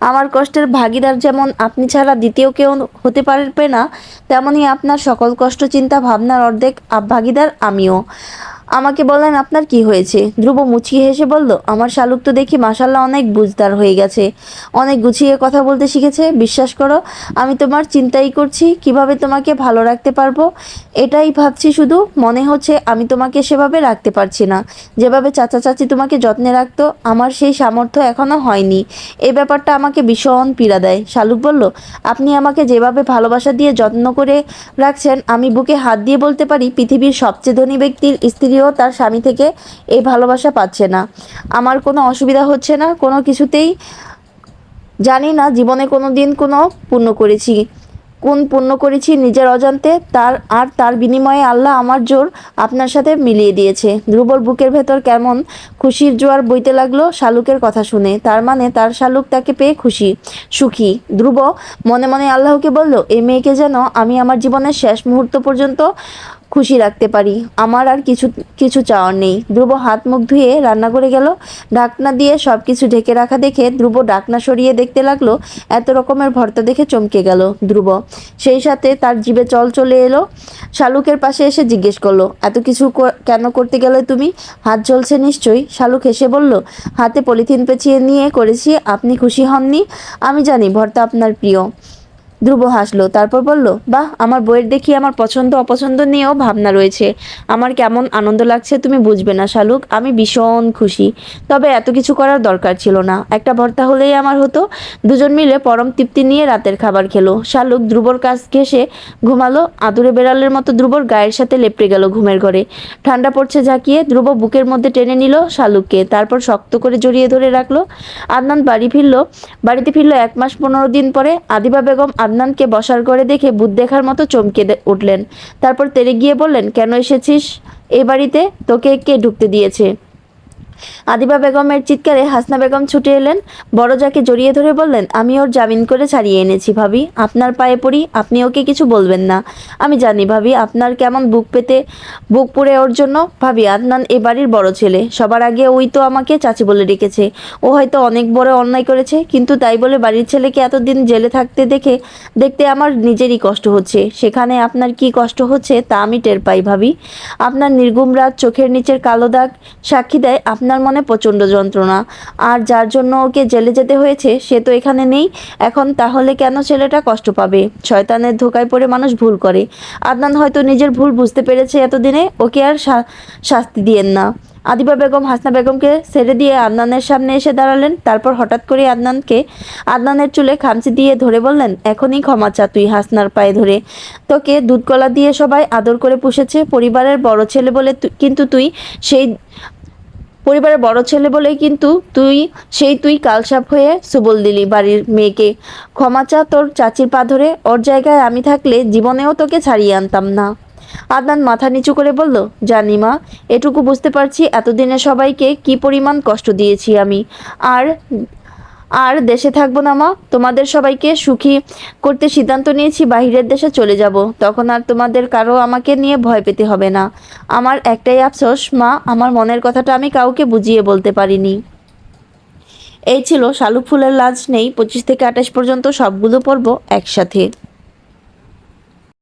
[SPEAKER 1] আমার কষ্টের ভাগিদার যেমন আপনি ছাড়া দ্বিতীয় কেউ হতে পারবে না, তেমনি আপনার সকল কষ্ট চিন্তা ভাবনার অর্ধেক ভাগিদার আমিও। আমাকে বলেন, আপনার কি হয়েছে? ধ্রুব মুচকি হেসে বলল, আমার শালুক তো দেখি মাশাল্লাহ অনেক বুঝদার হয়ে গেছে, অনেক গুছিয়ে কথা বলতে শিখেছে। বিশ্বাস করো, আমি তোমার চিন্তাই করছি, কিভাবে তোমাকে ভালো রাখতে পারবো, এটাই ভাবছি শুধু। মনে হচ্ছে আমি তোমাকে সেভাবে রাখতে পারছি না, যেভাবে চাচা চাচি তোমাকে যত্নে রাখতো। আমার সেই সামর্থ্য এখনো হয়নি। এই ব্যাপারটা আমাকে ভীষণ পীড়া দেয়। শালুক বলল, আপনি আমাকে যেভাবে ভালোবাসা দিয়ে যত্ন করে রাখছেন, আমি বুকে হাত দিয়ে বলতে পারি পৃথিবীর সবচেয়ে ধনী ব্যক্তির স্ত্রীও তার স্বামী থেকে এই ভালোবাসা পাচ্ছে না। আমার কোনো অসুবিধা হচ্ছে না কোনো কিছুতেই। জানি না জীবনে কোনো দিন কোন পুণ্য করেছি নিজের অজান্তে, তার বিনিময়ে আল্লাহ আমার জোর আপনার সাথে মিলিয়ে দিয়েছে। ধ্রুবর বুকের ভেতর কেমন খুশির জোয়ার বইতে লাগলো শালুকের কথা শুনে। তার মানে তার শালুক তাকে পেয়ে সুখী। ধ্রুব মনে মনে আল্লাহকে বলল, এই মেয়েকে যেন আমি আমার জীবনের শেষ মুহূর্ত পর্যন্ত খুশি রাখতে পারি। আমার আর কিছু চাওয়ার নেই। ধ্রুব হাত মুখ ধুয়ে রান্নাঘরে গেল। ঢাকনা দিয়ে সব কিছু ঢেকে রাখা দেখে ধ্রুব ঢাকনা সরিয়ে দেখতে লাগলো। এত রকমের ভর্তা দেখে চমকে গেল ধ্রুব। সেই সাথে তার জিভে জল চলে এলো। শালুকের পাশে এসে জিজ্ঞেস করলো, এত কিছু কেন করতে গেলে তুমি? হাত জ্বলছে নিশ্চয়ই। শালুক হেসে বলল, হাতে পলিথিন পেঁচিয়ে নিয়ে করেছি। আপনি খুশি হননি? আমি জানি ভর্তা আপনার প্রিয়। ধ্রুব হাসলো, তারপর বলল, বাহ, আমার বইয়ের দেখি আমার পছন্দ অপছন্দ নিয়েও ভাবনা রয়েছে। আমার কেমন আনন্দ লাগছে তুমি বুঝবে না শালুক, আমি ভীষণ খুশি। তবে এত কিছু করার দরকার ছিল না, একটা ভর্তা হলেই আমার হতো। দুজন মিলে পরম তৃপ্তি নিয়ে রাতের খাবার খেলো। শালুক ধ্রুবর কাছ ঘেঁষে ঘুমালো। আদুরে বেড়ালের মতো ধ্রুবর গায়ের সাথে লেপড়ে গেল ঘুমের ঘরে। ঠান্ডা পড়ছে ঝাঁকিয়ে। ধ্রুব বুকের মধ্যে টেনে নিল শালুককে, তারপর শক্ত করে জড়িয়ে ধরে রাখলো। আদনান বাড়িতে ফিরল 1 মাস 15 দিন পরে। আদিবা বেগম আদনানকে বসার ঘরে দেখে ভূত দেখার মতো চমকে উঠলেন। তারপর তেরে গিয়ে বললেন, কেন এসেছিস এই বাড়িতে? তোকে কে ঢুকতে দিয়েছে? আদিবা বেগমের চিৎকারে হাসনা বেগম ছুটে এলেন। বড়জাকে জড়িয়ে ধরে বললেন, আমি ওর জামিন করে ছাড়িয়ে এনেছি ভাবি, আপনার পায়ে পড়ি, আপনি ওকে কিছু বলবেন না। আমি জানি ভাবি আপনার কেমন বুক পুড়ে ওর জন্য। ভাবি, আদনান এ বাড়ির বড় ছেলে, সবার আগে ওই তো আমাকে চাচি বলে ডেকেছে। ও হয়তো অনেক বড় অন্যায় করেছে, কিন্তু তাই বলে বাড়ির ছেলেকে এতদিন জেলে থাকতে দেখতে আমার নিজেরই কষ্ট হচ্ছে। সেখানে আপনার কি কষ্ট হচ্ছে তা আমি টের পাই ভাবি। আপনার নির্ঘুম রাত, চোখের নিচের কালো দাগ সাক্ষী দেয় আপনার মনে মনে প্রচণ্ড যন্ত্রণা। আর যার জন্য ওকে জেলে যেতে হয়েছে সে তো এখানে নেই এখন, তাহলে কেন ছেলেটা কষ্ট পাবে? শয়তানের ধোকায় পড়ে মানুষ ভুল করে। আদনান হয়তো নিজের ভুল বুঝতে পেরেছে এতদিনে, ওকে আর শাস্তি দিয়েন না। আদিবা বেগম হাসনা বেগমকে ছেড়ে দিয়ে আদনানের সামনে এসে দাঁড়ালেন। তারপর হঠাৎ করে আদনানের চুলে খামচি দিয়ে ধরে বললেন, এখনই ক্ষমা চা তুই হাসনার পায়ে ধরে। তোকে দুধকলা দিয়ে সবাই আদর করে পুষেছে, পরিবারের বড় ছেলে বলে কিন্তু তুই সেই পরিবারের বড় ছেলে বলে কিন্তু তুই কালসাপ হয়ে সুবল দিলি বাড়ির মেয়েকে। ক্ষমা চা তোর চাচির পা ধরে। ওর জায়গায় আমি থাকলে জীবনেও তোকে ছাড়িয়ে আনতাম না। আদনান মাথা নিচু করে বলল, জানি মা, এটুকু বুঝতে পারছি এতদিনে সবাইকে কি পরিমাণ কষ্ট দিয়েছি আমি। আর আর দেশে থাকবো না মা, তোমাদের সবাইকে সুখী করতে সিদ্ধান্ত নিয়েছি বাহিরের দেশে চলে যাব। তখন আর তোমাদের কারো আমাকে নিয়ে ভয় পেতে হবে না। আমার একটাই আফসোস মা, আমার মনের কথাটা আমি কাউকে বুঝিয়ে বলতে পারিনি। এই ছিল শালুক ফুলের লাজ নেই 25 থেকে 28 পর্যন্ত সবগুলো পর্ব একসাথে।